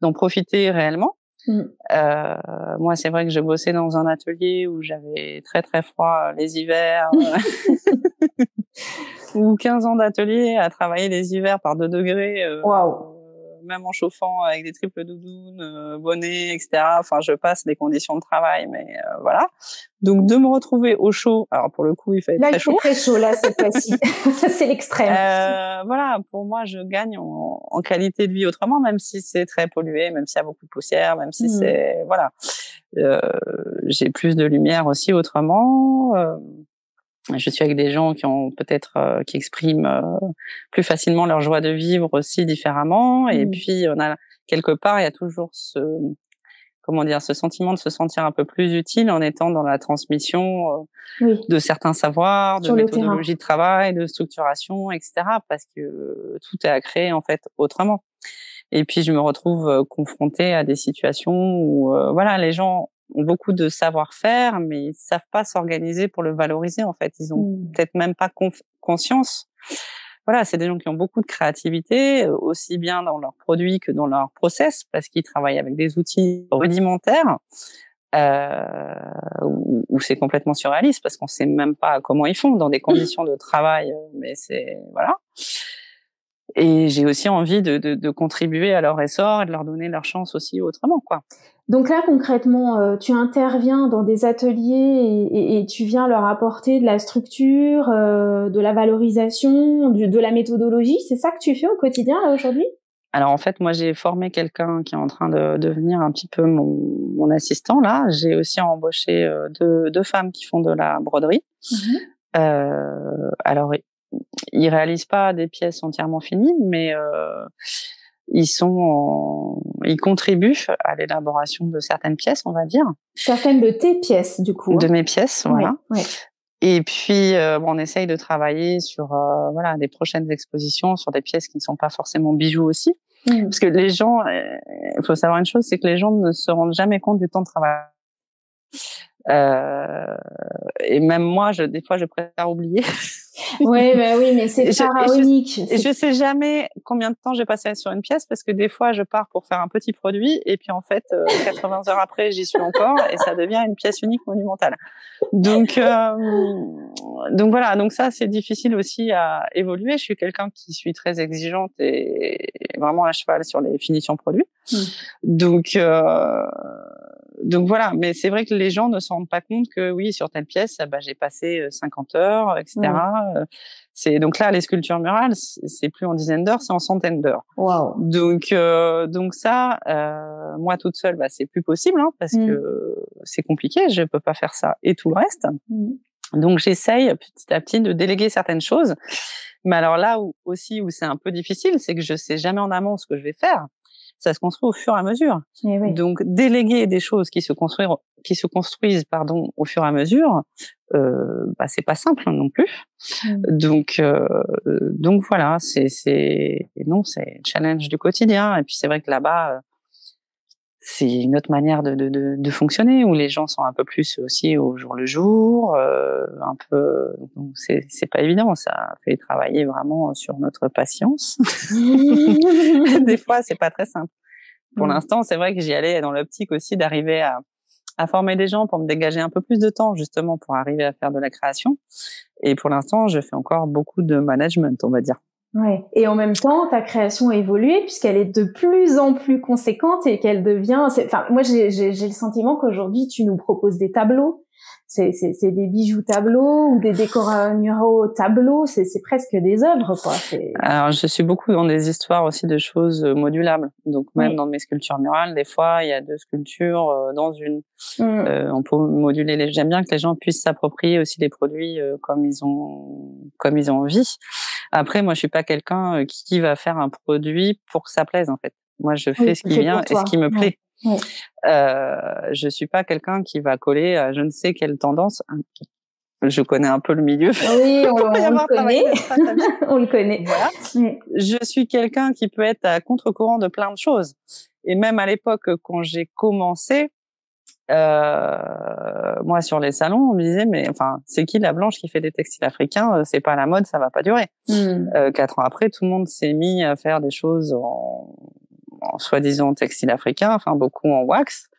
d'en profiter réellement. Moi, c'est vrai que je bossais dans un atelier où j'avais très très froid les hivers, ou 15 ans d'atelier à travailler les hivers par 2 degrés. Waouh. même en chauffant avec des triples doudounes, bonnet, etc. Enfin, je passe des conditions de travail, mais voilà. Donc, de me retrouver au chaud, alors pour le coup, il fait très chaud. Là, il fait très chaud, là, cette fois-ci. C'est l'extrême. Voilà, pour moi, je gagne en qualité de vie autrement, même si c'est très pollué, même s'il y a beaucoup de poussière, même si c'est... Voilà. J'ai plus de lumière aussi autrement. Je suis avec des gens qui ont peut-être qui expriment plus facilement leur joie de vivre aussi différemment. Et puis on a quelque part, il y a toujours ce sentiment de se sentir un peu plus utile en étant dans la transmission de certains savoirs, de méthodologie de travail, de structuration, etc. Parce que tout est à créer en fait autrement. Et puis je me retrouve confrontée à des situations où voilà, les gens ont beaucoup de savoir-faire, mais ils savent pas s'organiser pour le valoriser, en fait. Ils ont peut-être même pas conscience. Voilà, c'est des gens qui ont beaucoup de créativité, aussi bien dans leurs produits que dans leurs process, parce qu'ils travaillent avec des outils rudimentaires, où c'est complètement surréaliste, parce qu'on sait même pas comment ils font dans des conditions de travail, mais c'est, voilà. Et j'ai aussi envie de contribuer à leur essor et de leur donner leur chance aussi autrement, quoi. Donc là, concrètement, tu interviens dans des ateliers et tu viens leur apporter de la structure, de la valorisation, de la méthodologie. C'est ça que tu fais au quotidien, là, aujourd'hui? Alors, en fait, moi, j'ai formé quelqu'un qui est en train de devenir un petit peu mon assistant, là. J'ai aussi embauché deux femmes qui font de la broderie. Alors, ils réalisent pas des pièces entièrement finies, mais ils contribuent à l'élaboration de certaines pièces, on va dire. Certaines de tes pièces, du coup. De mes pièces, voilà. Ouais. Et puis, on essaye de travailler sur voilà, des prochaines expositions, sur des pièces qui ne sont pas forcément bijoux aussi. Parce que les gens, il faut savoir une chose, c'est que les gens ne se rendent jamais compte du temps de travail. Et même moi, des fois, je préfère oublier. Oui, mais c'est pharaonique. Et je sais jamais combien de temps j'ai passé sur une pièce, parce que des fois, je pars pour faire un petit produit, et puis en fait, 80 heures après, j'y suis encore, et ça devient une pièce unique monumentale. Donc voilà. Donc ça, c'est difficile aussi à évoluer. Je suis quelqu'un qui suis très exigeante et vraiment à cheval sur les finitions produits. Donc voilà, mais c'est vrai que les gens ne se rendent pas compte que oui, sur telle pièce, j'ai passé 50 heures, etc. Donc là, les sculptures murales, c'est plus en dizaines d'heures, c'est en centaines d'heures. Wow. Donc ça, moi toute seule, c'est plus possible, hein, parce que c'est compliqué, je peux pas faire ça et tout le reste. Donc j'essaye petit à petit de déléguer certaines choses. Mais alors là où c'est un peu difficile, c'est que je sais jamais en amont ce que je vais faire. Ça se construit au fur et à mesure. Donc déléguer des choses qui se construisent au fur et à mesure, c'est pas simple non plus. Donc voilà, c'est le challenge du quotidien. Et puis c'est vrai que là-bas, c'est une autre manière de fonctionner, où les gens sont un peu plus aussi au jour le jour, un peu. Donc c'est pas évident, ça fait travailler vraiment sur notre patience. Des fois, c'est pas très simple. Pour l'instant, c'est vrai que j'y allais dans l'optique aussi d'arriver à former des gens pour me dégager un peu plus de temps, justement, pour arriver à faire de la création. Et pour l'instant, je fais encore beaucoup de management, on va dire. Ouais. Et en même temps, ta création a évolué puisqu'elle est de plus en plus conséquente et qu'elle devient. Moi, j'ai le sentiment qu'aujourd'hui, tu nous proposes des tableaux. C'est des bijoux tableaux ou des décors muraux tableaux. C'est presque des œuvres, quoi. Alors, je suis beaucoup dans des histoires aussi de choses modulables. Donc, même dans mes sculptures murales, des fois, il y a 2 sculptures dans une. On peut moduler. J'aime bien que les gens puissent s'approprier aussi les produits comme ils ont envie. Après, moi, je suis pas quelqu'un qui va faire un produit pour que ça plaise, en fait. Moi, je fais ce qui vient et ce qui me plaît. Je suis pas quelqu'un qui va coller à je ne sais quelle tendance. Je connais un peu le milieu. Oui, on le connaît. On le connaît. Voilà. Je suis quelqu'un qui peut être à contre-courant de plein de choses. Et même à l'époque, quand j'ai commencé, moi, sur les salons, on me disait, mais enfin, c'est qui la blanche qui fait des textiles africains? C'est pas la mode, ça va pas durer. 4 ans après, tout le monde s'est mis à faire des choses en soi-disant textile africain, enfin beaucoup en wax,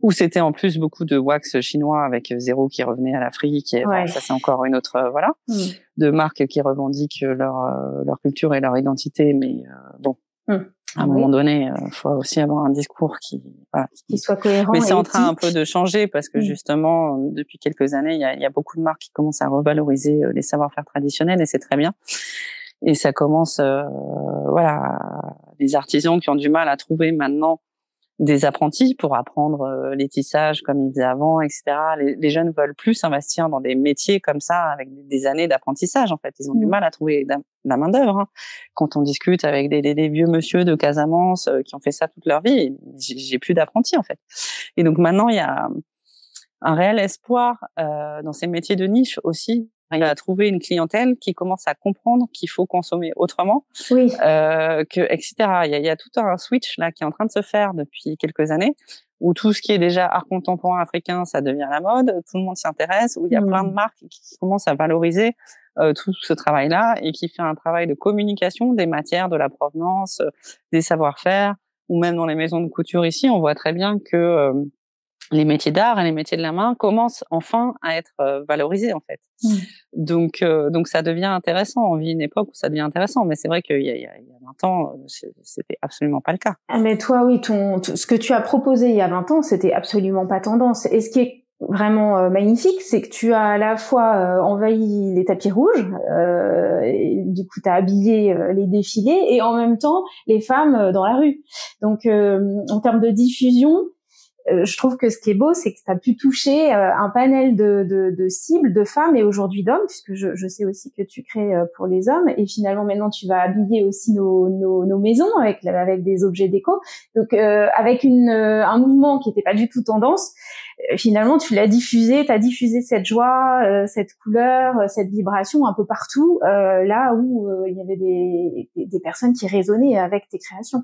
où c'était en plus beaucoup de wax chinois avec zéro qui revenait à l'Afrique. Et ça, c'est encore une autre, de marques qui revendiquent leur culture et leur identité, mais bon, À un moment donné, faut aussi avoir un discours qui soit cohérent. Mais c'est et en train un éthique. peu de changer parce que justement, depuis quelques années, il y a beaucoup de marques qui commencent à revaloriser les savoir-faire traditionnels et c'est très bien. Et ça commence, les artisans qui ont du mal à trouver maintenant des apprentis pour apprendre les tissages comme ils faisaient avant, etc. Les jeunes veulent plus investir dans des métiers comme ça avec des années d'apprentissage. En fait, ils ont du mal à trouver de la main d'œuvre. Hein. Quand on discute avec des vieux monsieur de Casamance qui ont fait ça toute leur vie, j'ai plus d'apprentis en fait. Et donc maintenant, il y a un réel espoir dans ces métiers de niche aussi. Il a trouvé une clientèle qui commence à comprendre qu'il faut consommer autrement, etc. Il y a tout un switch là qui est en train de se faire depuis quelques années, où tout ce qui est déjà art contemporain africain, ça devient la mode, tout le monde s'y intéresse, où il y a plein de marques qui commencent à valoriser tout ce travail-là et qui fait un travail de communication des matières, de la provenance, des savoir-faire, ou même dans les maisons de couture ici, on voit très bien que les métiers d'art et les métiers de la main commencent enfin à être valorisés en fait. Donc ça devient intéressant. On vit une époque où ça devient intéressant, mais c'est vrai qu'il y a 20 ans, c'était absolument pas le cas. Ah, mais toi, oui, ce que tu as proposé il y a 20 ans, c'était absolument pas tendance. Et ce qui est vraiment magnifique, c'est que tu as à la fois envahi les tapis rouges, et du coup, tu as habillé les défilés, et en même temps, les femmes dans la rue. Donc, en termes de diffusion, je trouve que ce qui est beau, c'est que tu as pu toucher un panel de cibles, de femmes et aujourd'hui d'hommes, puisque je sais aussi que tu crées pour les hommes. Et finalement, maintenant, tu vas habiller aussi nos maisons avec des objets déco. Donc, avec un mouvement qui n'était pas du tout tendance, finalement, tu as diffusé cette joie, cette couleur, cette vibration un peu partout, là où il y avait des personnes qui résonnaient avec tes créations.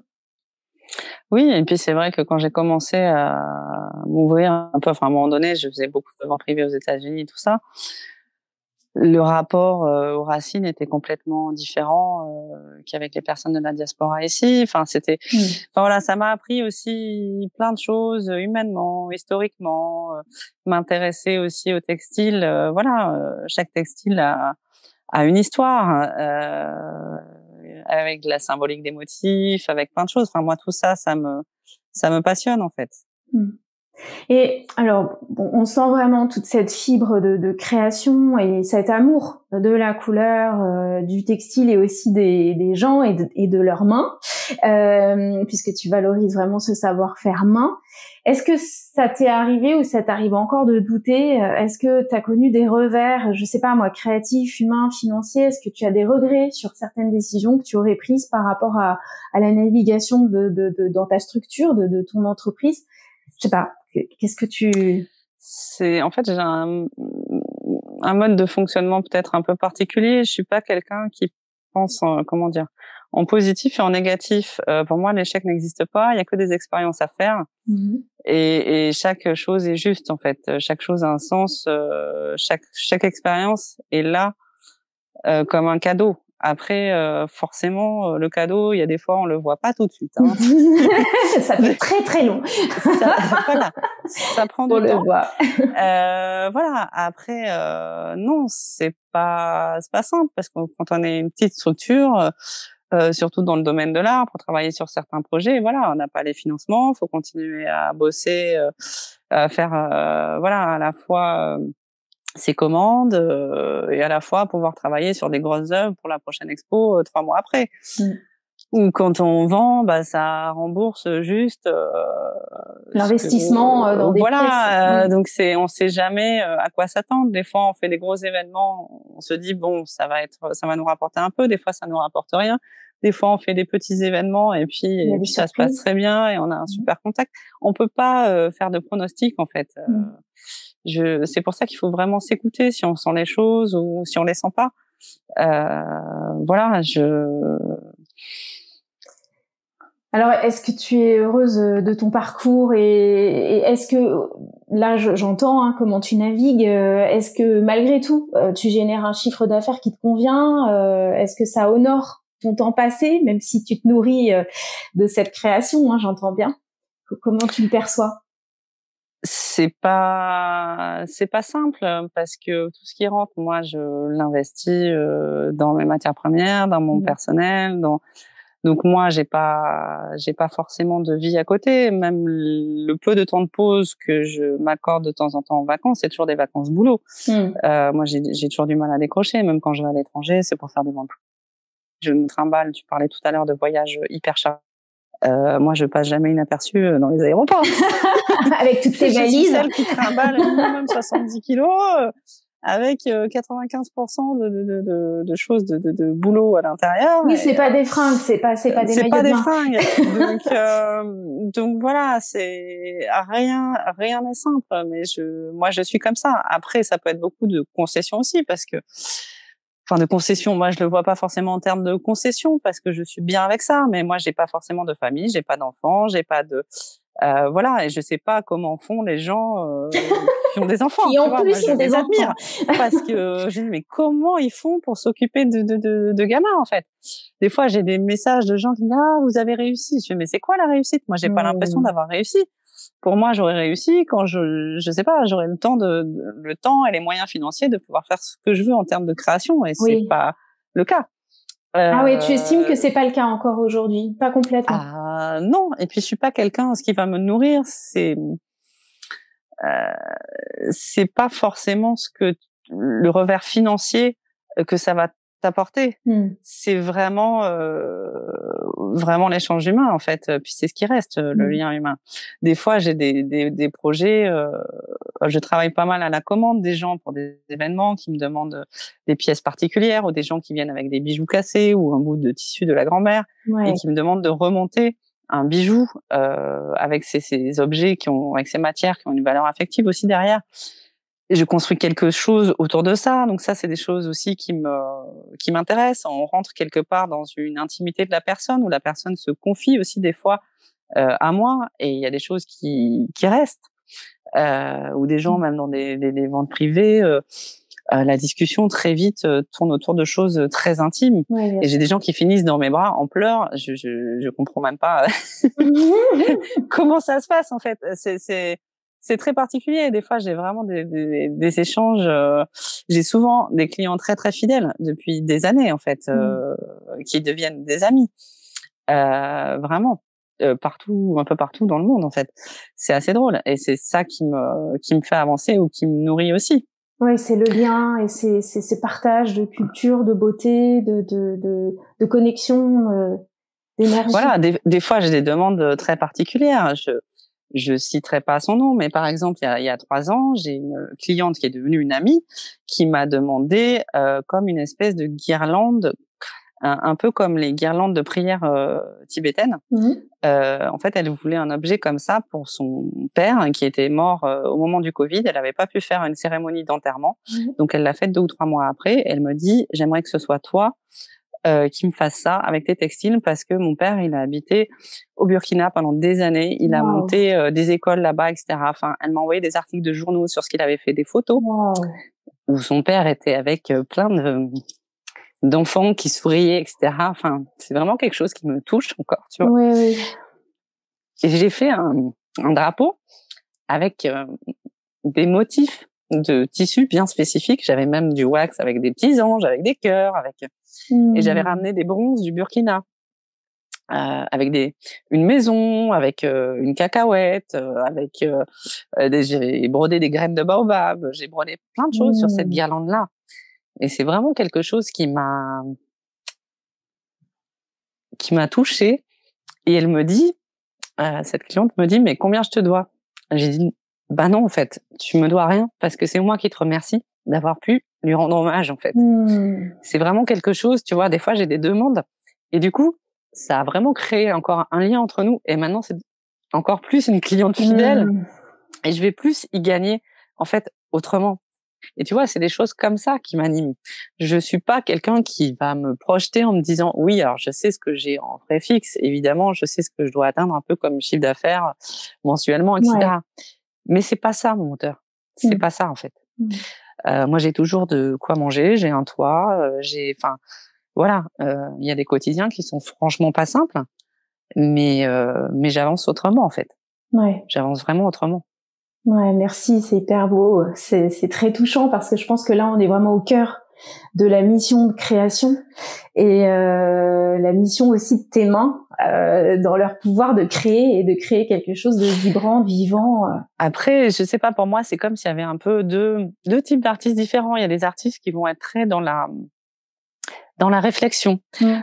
Oui, et puis c'est vrai que quand j'ai commencé à m'ouvrir un peu, à un moment donné, je faisais beaucoup de ventes privées aux États-Unis, tout ça. Le rapport aux racines était complètement différent qu'avec les personnes de la diaspora ici. Ça m'a appris aussi plein de choses humainement, historiquement, m'intéresser aussi au textile. Chaque textile a une histoire. Avec de la symbolique des motifs, avec plein de choses. Moi, tout ça, ça me passionne, en fait. Et alors, on sent vraiment toute cette fibre de création et cet amour de la couleur, du textile et aussi des gens et de leurs mains, puisque tu valorises vraiment ce savoir-faire main. Est-ce que ça t'est arrivé ou ça t'arrive encore de douter? Est-ce que tu as connu des revers, je sais pas moi, créatifs, humains, financiers? Est-ce que tu as des regrets sur certaines décisions que tu aurais prises par rapport à la navigation dans ta structure, de ton entreprise? Je sais pas. Qu'est-ce que tu... En fait, j'ai un mode de fonctionnement peut-être un peu particulier. Je suis pas quelqu'un qui pense en positif et en négatif. Pour moi, l'échec n'existe pas. Il y a que des expériences à faire. Et chaque chose est juste, en fait. Chaque chose a un sens. Chaque expérience est là comme un cadeau. Après, forcément, le cadeau, il y a des fois, on le voit pas tout de suite. Hein. Ça fait très très long. Ça prend du temps. Après, non, c'est pas simple parce que quand on est une petite structure, surtout dans le domaine de l'art, pour travailler sur certains projets, on n'a pas les financements, faut continuer à bosser, à faire, à la fois ses commandes et à la fois pouvoir travailler sur des grosses œuvres pour la prochaine expo 3 mois après. Ou quand on vend, ça rembourse juste l'investissement dans des pièces. Donc on sait jamais à quoi s'attendre. Des fois, on fait des gros événements, on se dit ça va nous rapporter un peu. Des fois, ça nous rapporte rien. Des fois, on fait des petits événements et puis ça se passe très bien et on a un super contact. On peut pas faire de pronostic en fait. C'est pour ça qu'il faut vraiment s'écouter si on sent les choses ou si on les sent pas. Alors, est-ce que tu es heureuse de ton parcours et est-ce que, là, j'entends comment tu navigues, est-ce que malgré tout, tu génères un chiffre d'affaires qui te convient? Est-ce que ça honore ton temps passé, même si tu te nourris de cette création, j'entends bien? Comment tu le perçois? C'est pas simple parce que tout ce qui rentre, moi, je l'investis dans mes matières premières, dans mon personnel, Donc moi, j'ai pas forcément de vie à côté. Même le peu de temps de pause que je m'accorde de temps en temps en vacances, c'est toujours des vacances boulot. Moi, j'ai toujours du mal à décrocher. Même quand je vais à l'étranger, c'est pour faire des ventes. Je me trimballe. Tu parlais tout à l'heure de voyages hyper chers. Moi, je passe jamais inaperçue dans les aéroports. Avec toutes tes valises. Je suis celle qui trimballe minimum 70 kilos. Avec 95% de choses de boulot à l'intérieur. Oui, c'est pas des fringues, c'est pas des maillots de bain. C'est pas des fringues. Donc voilà, c'est rien n'est simple. Mais moi, je suis comme ça. Après, ça peut être beaucoup de concessions aussi, parce que, de concessions. Moi, je le vois pas forcément en termes de concessions, parce que je suis bien avec ça. Mais moi, j'ai pas forcément de famille, j'ai pas d'enfants, j'ai pas de voilà, et je sais pas comment font les gens qui ont des enfants. Qui en plus ont des enfants. Parce que je me dis, mais comment ils font pour s'occuper de gamins, en fait? Des fois, j'ai des messages de gens qui me disent, ah, vous avez réussi. Je dis, mais c'est quoi la réussite? Moi, j'ai pas l'impression d'avoir réussi. Pour moi, j'aurais réussi quand je sais pas, j'aurais le temps et les moyens financiers de pouvoir faire ce que je veux en termes de création, et c'est pas le cas. Ah oui, tu estimes que c'est pas le cas encore aujourd'hui, pas complètement. Ah non, et puis je suis pas quelqu'un, ce qui va me nourrir, c'est pas forcément le revers financier que ça va t'apporter. C'est vraiment l'échange humain, en fait. Puis c'est ce qui reste, le lien humain. Des fois, j'ai des projets. Je travaille pas mal à la commande des gens pour des événements qui me demandent des pièces particulières, ou des gens qui viennent avec des bijoux cassés ou un bout de tissu de la grand-mère, et qui me demandent de remonter un bijou avec ces objets avec ces matières qui ont une valeur affective aussi derrière. Et je construis quelque chose autour de ça. Donc ça, c'est des choses aussi qui m'intéressent. On rentre quelque part dans une intimité de la personne, où la personne se confie aussi des fois à moi, et il y a des choses qui restent. Ou des gens, même dans des ventes privées, la discussion très vite tourne autour de choses très intimes. Et j'ai des gens qui finissent dans mes bras en pleurs. Je comprends même pas comment ça se passe, en fait. C'est très particulier. Et des fois, j'ai vraiment des échanges. J'ai souvent des clients très très fidèles depuis des années, en fait, qui deviennent des amis. Vraiment. Partout, un peu partout dans le monde, en fait. C'est assez drôle, et c'est ça qui me fait avancer, ou qui me nourrit aussi. Oui, c'est le lien, et c'est ces partages de culture, de beauté, de connexion, d'énergie. Voilà, des fois j'ai des demandes très particulières. Je citerai pas son nom, mais par exemple, il y a 3 ans, j'ai une cliente qui est devenue une amie, qui m'a demandé comme une espèce de guirlande, un peu comme les guirlandes de prière tibétaines. En fait, elle voulait un objet comme ça pour son père, qui était mort au moment du Covid. Elle n'avait pas pu faire une cérémonie d'enterrement, donc elle l'a faite 2 ou 3 mois après. Et elle me dit, j'aimerais que ce soit toi qui me fasse ça avec tes textiles, parce que mon père, il a habité au Burkina pendant des années. Il a monté des écoles là-bas, etc. Enfin, elle m'a envoyé des articles de journaux sur ce qu'il avait fait, des photos où son père était avec plein d'enfants qui souriaient, etc. Enfin, c'est vraiment quelque chose qui me touche encore, tu vois. Oui. Et j'ai fait un drapeau avec des motifs de tissus bien spécifiques. J'avais même du wax avec des petits anges, avec des cœurs, et j'avais ramené des bronzes du Burkina, avec une maison, avec une cacahuète, j'ai brodé des graines de baobab, j'ai brodé plein de choses sur cette guirlande-là. Et c'est vraiment quelque chose qui m'a touchée. Et elle me dit, cette cliente me dit, mais combien je te dois? J'ai dit, bah non, en fait, tu me dois rien, parce que c'est moi qui te remercie d'avoir pu lui rendre hommage, en fait. C'est vraiment quelque chose, tu vois, des fois j'ai des demandes, et du coup, ça a vraiment créé encore un lien entre nous, et maintenant c'est encore plus une cliente fidèle, et je vais plus y gagner, en fait, autrement. Et tu vois, c'est des choses comme ça qui m'animent. Je suis pas quelqu'un qui va me projeter en me disant, oui, alors je sais ce que j'ai en frais fixe, évidemment, je sais ce que je dois atteindre un peu comme chiffre d'affaires mensuellement, etc. Mais c'est pas ça, mon moteur. C'est pas ça, en fait. Moi, j'ai toujours de quoi manger, j'ai un toit, voilà. Il y a des quotidiens qui sont franchement pas simples, mais j'avance autrement, en fait. J'avance vraiment autrement. Ouais, merci, c'est hyper beau. C'est très touchant, parce que je pense que là, on est vraiment au cœur de la mission de création et la mission aussi de tes mains dans leur pouvoir de créer et de créer quelque chose de vibrant, de vivant. Après, je sais pas, pour moi, c'est comme s'il y avait un peu deux types d'artistes différents. Il y a des artistes qui vont être très dans la réflexion,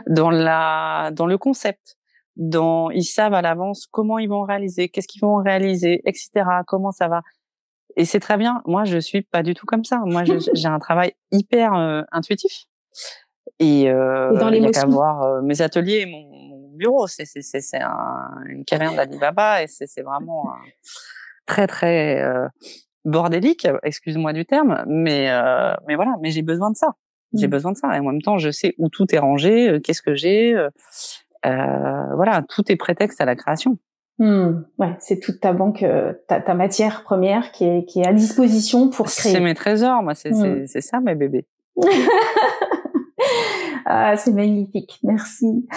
dans le concept. Ils savent à l'avance comment ils vont réaliser, qu'est-ce qu'ils vont réaliser, etc. Comment ça va. Et c'est très bien. Moi, je suis pas du tout comme ça. Moi, j'ai un travail hyper intuitif. Et il y a qu'à voir mes ateliers et mon bureau. C'est une caverne d'Ali Baba et c'est vraiment très très bordélique. Excuse-moi du terme, mais voilà. Mais j'ai besoin de ça. J'ai besoin de ça. Et en même temps, je sais où tout est rangé, qu'est-ce que j'ai. Voilà, tout est prétexte à la création. Ouais, c'est toute ta banque, ta matière première qui est à disposition pour créer. C'est mes trésors, moi, c'est ça mes bébés. Ah, c'est magnifique, merci.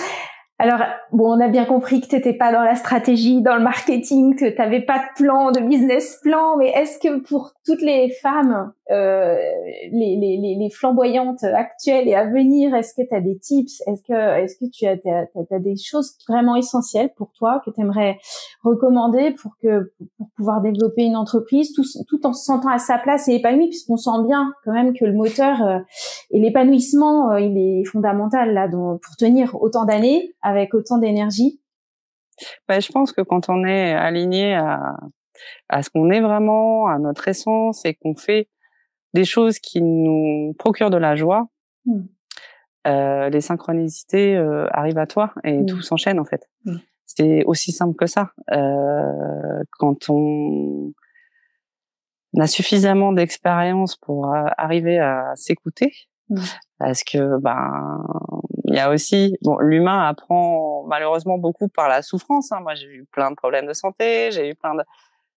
Alors, bon, on a bien compris que t'étais pas dans la stratégie, dans le marketing, que t'avais pas de plan, de business plan, mais est-ce que pour toutes les femmes, les flamboyantes actuelles et à venir, est-ce que t'as des tips? Est-ce que tu as des choses vraiment essentielles pour toi que t'aimerais recommander pour pouvoir développer une entreprise tout en se sentant à sa place et épanoui, puisqu'on sent bien quand même que le moteur et l'épanouissement, il est fondamental là, pour tenir autant d'années avec autant d'énergie. Je pense que quand on est aligné à ce qu'on est vraiment, à notre essence, et qu'on fait des choses qui nous procurent de la joie, les synchronicités arrivent à toi et tout s'enchaîne en fait. C'est aussi simple que ça. Quand on a suffisamment d'expérience pour arriver à s'écouter, parce que il y a aussi l'humain apprend malheureusement beaucoup par la souffrance. Moi, j'ai eu plein de problèmes de santé,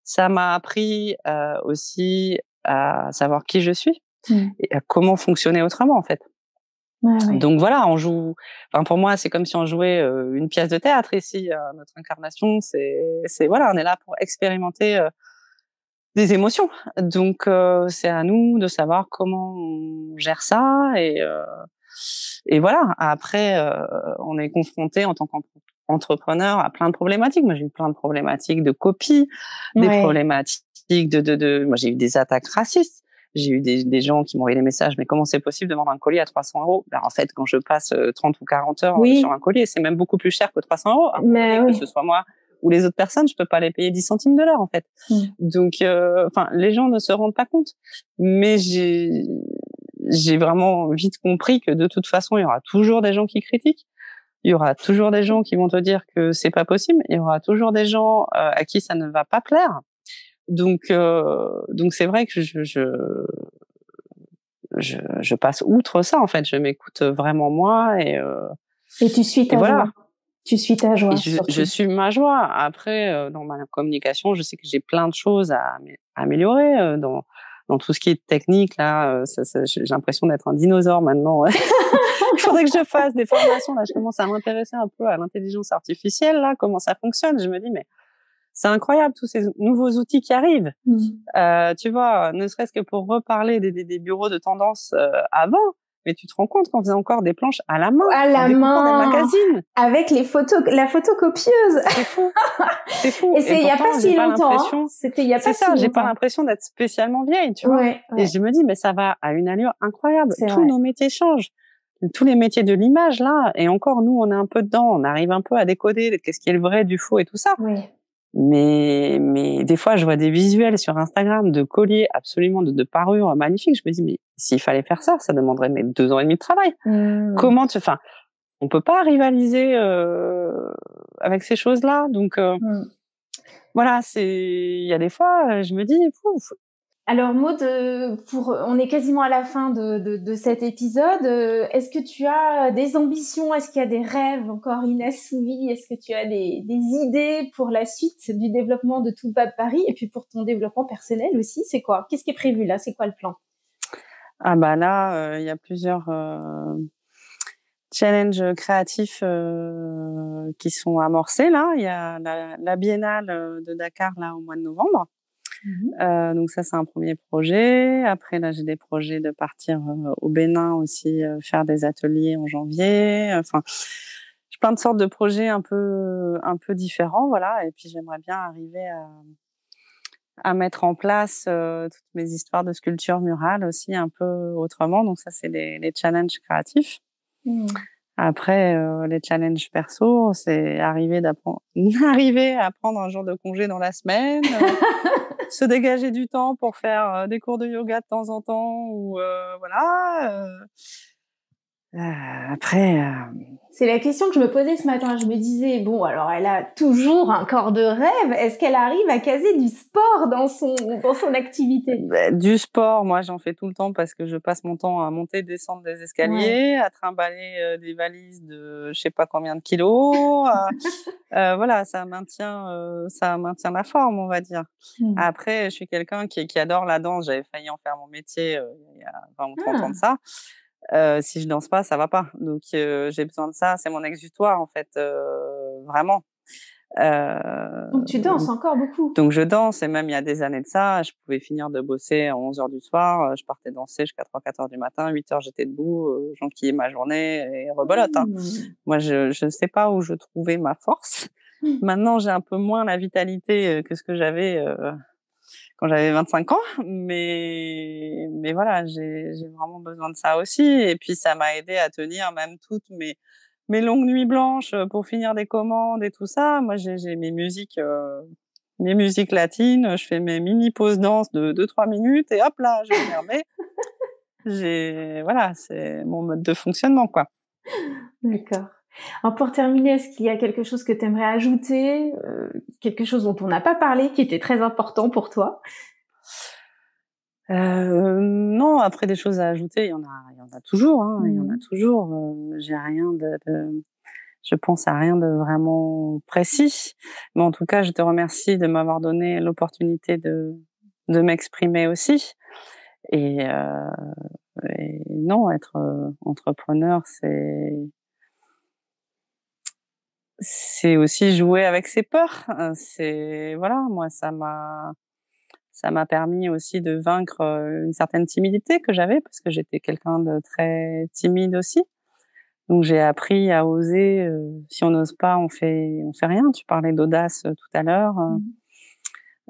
ça m'a appris aussi à savoir qui je suis et à comment fonctionner autrement en fait. Ouais. Donc voilà, on joue. Pour moi, c'est comme si on jouait une pièce de théâtre ici. Notre incarnation, c'est voilà, on est là pour expérimenter des émotions. Donc c'est à nous de savoir comment on gère ça et voilà. Après, on est confronté en tant qu'entrepreneur à plein de problématiques. Moi, j'ai eu plein de problématiques de copie, des problématiques moi, j'ai eu des attaques racistes. J'ai eu des gens qui m'ont envoyé des messages, mais comment c'est possible de vendre un collier à 300 €? En fait, quand je passe 30 ou 40 heures sur un collier, c'est même beaucoup plus cher que 300 €. Que ce soit moi ou les autres personnes, je peux pas les payer 10 centimes de l'heure, en fait. Donc, les gens ne se rendent pas compte. Mais j'ai vraiment vite compris que de toute façon, il y aura toujours des gens qui critiquent. Il y aura toujours des gens qui vont te dire que c'est pas possible. Il y aura toujours des gens à qui ça ne va pas plaire. Donc c'est vrai que je passe outre ça en fait. Je m'écoute vraiment moi et tu suis ta joie. Tu suis ta joie. Je suis ma joie. Après, dans ma communication, je sais que j'ai plein de choses à améliorer dans tout ce qui est technique là. J'ai l'impression d'être un dinosaure maintenant. Il faudrait que je fasse des formations là. Je commence à m'intéresser un peu à l'intelligence artificielle là, comment ça fonctionne. Je me dis mais c'est incroyable tous ces nouveaux outils qui arrivent. Tu vois, ne serait-ce que pour reparler des bureaux de tendance avant, mais tu te rends compte qu'on faisait encore des planches à la main, des magazines, avec la photocopieuse. C'est fou, c'est fou. Et c'est il y a pas si longtemps. C'était il y a pas si longtemps. C'est ça, j'ai pas l'impression d'être spécialement vieille, tu vois. Et je me dis mais ça va à une allure incroyable. Tous nos métiers changent. Tous les métiers de l'image là, et encore nous on est un peu dedans, on arrive un peu à décoder qu'est-ce qui est le vrai du faux et tout ça. Mais des fois, je vois des visuels sur Instagram de colliers absolument de parures magnifiques. Je me dis, mais s'il fallait faire ça, ça demanderait 2 ans et demi de travail. Comment on peut pas rivaliser avec ces choses-là. Donc, voilà, il y a des fois, je me dis, Alors Maud, on est quasiment à la fin de cet épisode. Est-ce que tu as des ambitions? Est-ce qu'il y a des rêves encore inassouvis? Est-ce que tu as des idées pour la suite du développement de Toubab Paris et puis pour ton développement personnel aussi? C'est quoi? Qu'est-ce qui est prévu là? C'est quoi le plan? Là, il y a plusieurs challenges créatifs qui sont amorcés là. Il y a la Biennale de Dakar là au mois de novembre. Donc ça, c'est un premier projet. Après, là, j'ai des projets de partir au Bénin aussi, faire des ateliers en janvier. Enfin, j'ai plein de sortes de projets un peu différents, voilà. Et puis, j'aimerais bien arriver à mettre en place toutes mes histoires de sculpture murale aussi un peu autrement. Donc ça, c'est les challenges créatifs. Après, les challenges perso, c'est arriver à prendre un jour de congé dans la semaine, se dégager du temps pour faire des cours de yoga de temps en temps, ou voilà. Après, c'est la question que je me posais ce matin. Je me disais, bon, alors elle a toujours un corps de rêve. Est-ce qu'elle arrive à caser du sport dans son activité? Du sport, moi, j'en fais tout le temps parce que je passe mon temps à monter et descendre des escaliers, à trimballer des valises de je sais pas combien de kilos. Voilà, ça maintient la forme, on va dire. Après, je suis quelqu'un qui adore la danse. J'avais failli en faire mon métier il y a 20 ou 30 ans de ça. Si je danse pas, ça va pas. Donc j'ai besoin de ça, c'est mon exutoire en fait, vraiment. Donc tu danses encore beaucoup. Donc je danse, et même il y a des années de ça, je pouvais finir de bosser à 11h du soir, je partais danser jusqu'à 3-4h du matin, 8h j'étais debout, j'enquillais ma journée et rebelote. Hein. Moi je sais pas où je trouvais ma force. Maintenant j'ai un peu moins la vitalité que ce que j'avais quand j'avais 25 ans, mais voilà, j'ai vraiment besoin de ça aussi. Et puis ça m'a aidé à tenir même toutes mes longues nuits blanches pour finir des commandes et tout ça. Moi, j'ai mes musiques latines, je fais mes mini pauses danse de 2-3 minutes et hop là, je me remets. Voilà, c'est mon mode de fonctionnement, quoi. D'accord. Alors pour terminer, est-ce qu'il y a quelque chose que tu aimerais ajouter, quelque chose dont on n'a pas parlé, qui était très important pour toi? Non, après des choses à ajouter, il y en a toujours, hein, il y en a toujours. J'ai rien je pense à rien de vraiment précis. Mais en tout cas, je te remercie de m'avoir donné l'opportunité de m'exprimer aussi. Et non, être entrepreneur, c'est aussi jouer avec ses peurs. Voilà, moi ça m'a permis aussi de vaincre une certaine timidité que j'avais, parce que j'étais quelqu'un de très timide aussi. Donc j'ai appris à oser. Si on n'ose pas, on fait rien. Tu parlais d'audace tout à l'heure.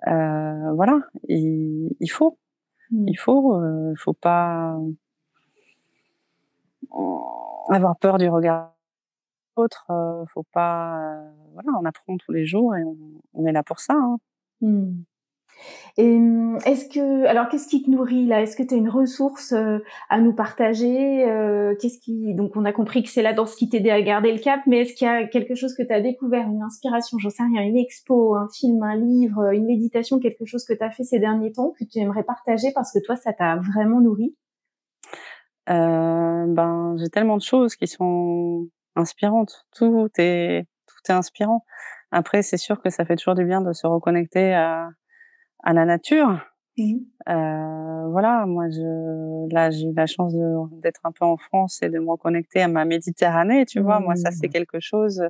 Voilà, il faut pas avoir peur du regard autre, faut pas, voilà, on apprend tous les jours et on est là pour ça. Hein. Et qu'est-ce qui te nourrit là? Est-ce que tu as une ressource à nous partager? Donc on a compris que c'est la danse qui t'aidait à garder le cap, mais est-ce qu'il y a quelque chose que tu as découvert, une inspiration, j'en sais rien, une expo, un film, un livre, une méditation, quelque chose que tu as fait ces derniers temps que tu aimerais partager parce que toi ça t'a vraiment nourri? J'ai tellement de choses qui sont inspirantes. Tout est inspirant. Après, c'est sûr que ça fait toujours du bien de se reconnecter à la nature. Voilà, moi j'ai eu la chance d'être un peu en France et de me reconnecter à ma Méditerranée, tu vois. Moi, ça c'est quelque chose.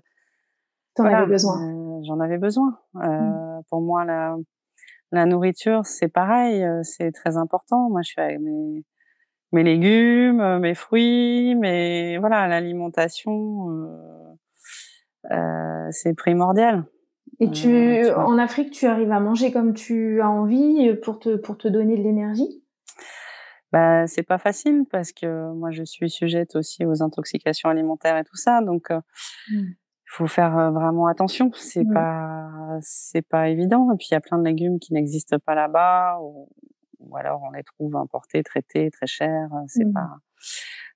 T'en avais besoin. J'en avais besoin. Pour moi, la nourriture, c'est pareil, c'est très important. Moi, je suis avec mes légumes, mes fruits, voilà, l'alimentation, c'est primordial. Et en Afrique, tu arrives à manger comme tu as envie pour te donner de l'énergie? C'est pas facile parce que moi je suis sujette aussi aux intoxications alimentaires et tout ça, donc il faut faire vraiment attention. C'est pas évident. Et puis il y a plein de légumes qui n'existent pas là-bas, ou alors on les trouve importés, traités, très chers. C'est pas.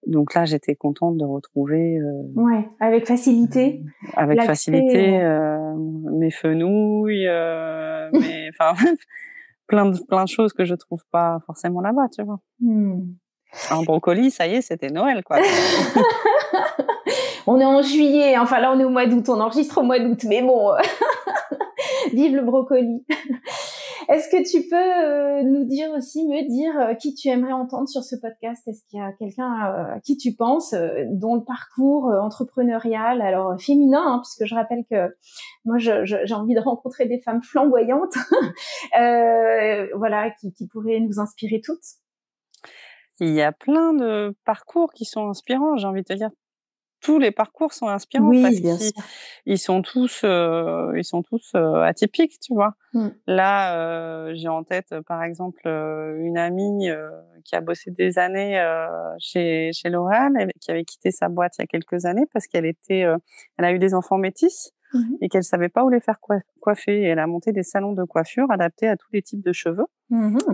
Donc là, j'étais contente de retrouver. Avec facilité. Avec facilité, mes fenouilles, plein de choses que je trouve pas forcément là-bas, tu vois. Un brocoli, ça y est, c'était Noël, quoi. On est en juillet, enfin là on est au mois d'août, on enregistre au mois d'août, mais bon, vive le brocoli. Est-ce que tu peux me dire qui tu aimerais entendre sur ce podcast? Est-ce qu'il y a quelqu'un à qui tu penses, dont le parcours entrepreneurial, alors féminin, hein, puisque je rappelle que moi j'ai envie de rencontrer des femmes flamboyantes, voilà, qui pourraient nous inspirer toutes? Il y a plein de parcours qui sont inspirants, j'ai envie de te dire. Tous les parcours sont inspirants Oui, parce bien sûr. qu'ils sont tous atypiques, tu vois. Là, j'ai en tête, par exemple, une amie qui a bossé des années chez L'Oréal, qui avait quitté sa boîte il y a quelques années parce qu'elle a eu des enfants métis et qu'elle savait pas où les faire coiffer. Et elle a monté des salons de coiffure adaptés à tous les types de cheveux.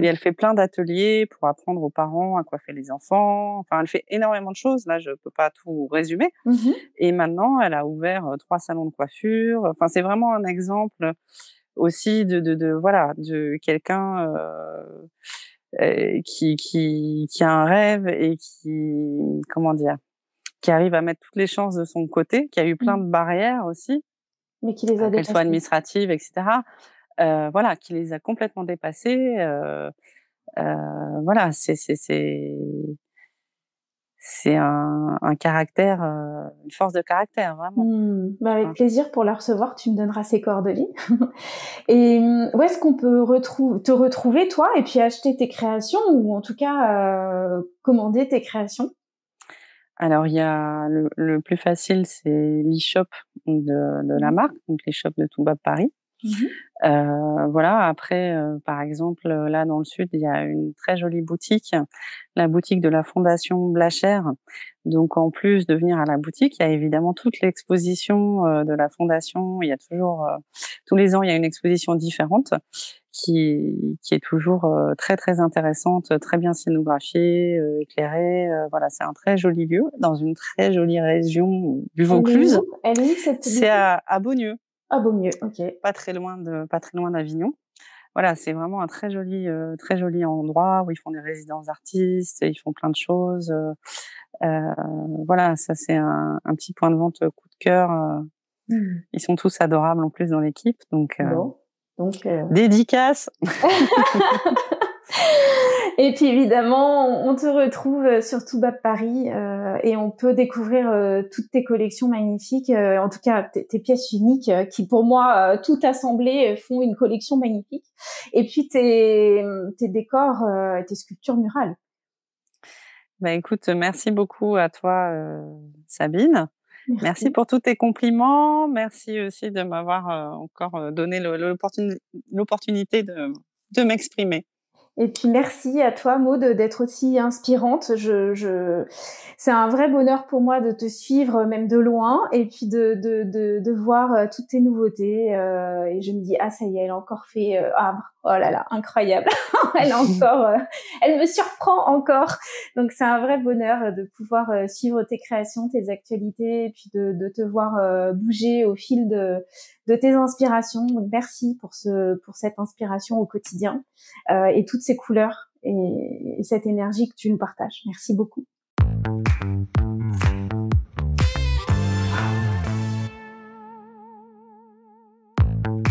Et elle fait plein d'ateliers pour apprendre aux parents à coiffer les enfants. Enfin, elle fait énormément de choses. Là, je peux pas tout résumer. Et maintenant, elle a ouvert 3 salons de coiffure. Enfin, c'est vraiment un exemple aussi de quelqu'un qui a un rêve et qui arrive à mettre toutes les chances de son côté, qui a eu plein de barrières aussi, mais qui les a dépassées, qu'elles soient administratives, etc. Qui les a complètement dépassées. Voilà, c'est un caractère, une force de caractère, vraiment. Avec plaisir, pour la recevoir, tu me donneras ses coordonnées. Et où est-ce qu'on peut te retrouver, toi, et puis acheter tes créations, ou en tout cas commander tes créations? Alors, il y a le plus facile, c'est l'e-shop de la marque, donc l'e-shop de Toubab Paris. Après, par exemple, là dans le sud, il y a une très jolie boutique, la boutique de la Fondation Blacher. Donc, en plus de venir à la boutique, il y a évidemment toute l'exposition de la Fondation. Il y a toujours, tous les ans, il y a une exposition différente qui est toujours très très intéressante, très bien scénographiée, éclairée. C'est un très joli lieu dans une très jolie région du Vaucluse. Elle est où, cette boutique? C'est à Beaugneux. Ah, Beaugneux, ok. Pas très loin d'Avignon. Voilà, c'est vraiment un très joli endroit où ils font des résidences d'artistes, ils font plein de choses. Ça c'est un petit point de vente coup de cœur. Ils sont tous adorables en plus dans l'équipe, donc dédicace. Et puis évidemment, on te retrouve sur Toubab Paris et on peut découvrir toutes tes collections magnifiques, en tout cas tes pièces uniques qui pour moi, tout assemblées, font une collection magnifique. Et puis tes décors, tes sculptures murales. Écoute, merci beaucoup à toi Sabine. Merci pour tous tes compliments. Merci aussi de m'avoir encore donné l'opportunité de m'exprimer. Et puis merci à toi Maud d'être aussi inspirante. C'est un vrai bonheur pour moi de te suivre même de loin et puis de voir toutes tes nouveautés. Et je me dis ça y est, elle a encore fait oh là là, incroyable. Elle me surprend encore. Donc c'est un vrai bonheur de pouvoir suivre tes créations, tes actualités et puis de te voir bouger au fil de tes inspirations. Donc merci pour cette inspiration au quotidien et toutes ces couleurs et cette énergie que tu nous partages. Merci beaucoup.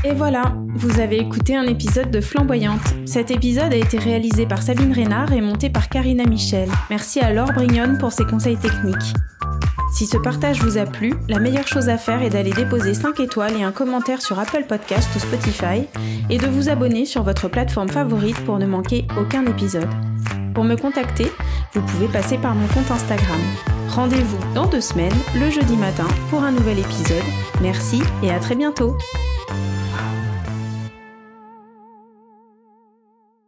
Et voilà, vous avez écouté un épisode de Flamboyante. Cet épisode a été réalisé par Sabine Reynard et monté par Karina Michel. Merci à Laure Brignone pour ses conseils techniques. Si ce partage vous a plu, la meilleure chose à faire est d'aller déposer 5 étoiles et un commentaire sur Apple Podcast ou Spotify et de vous abonner sur votre plateforme favorite pour ne manquer aucun épisode. Pour me contacter, vous pouvez passer par mon compte Instagram. Rendez-vous dans 2 semaines, le jeudi matin, pour un nouvel épisode. Merci et à très bientôt.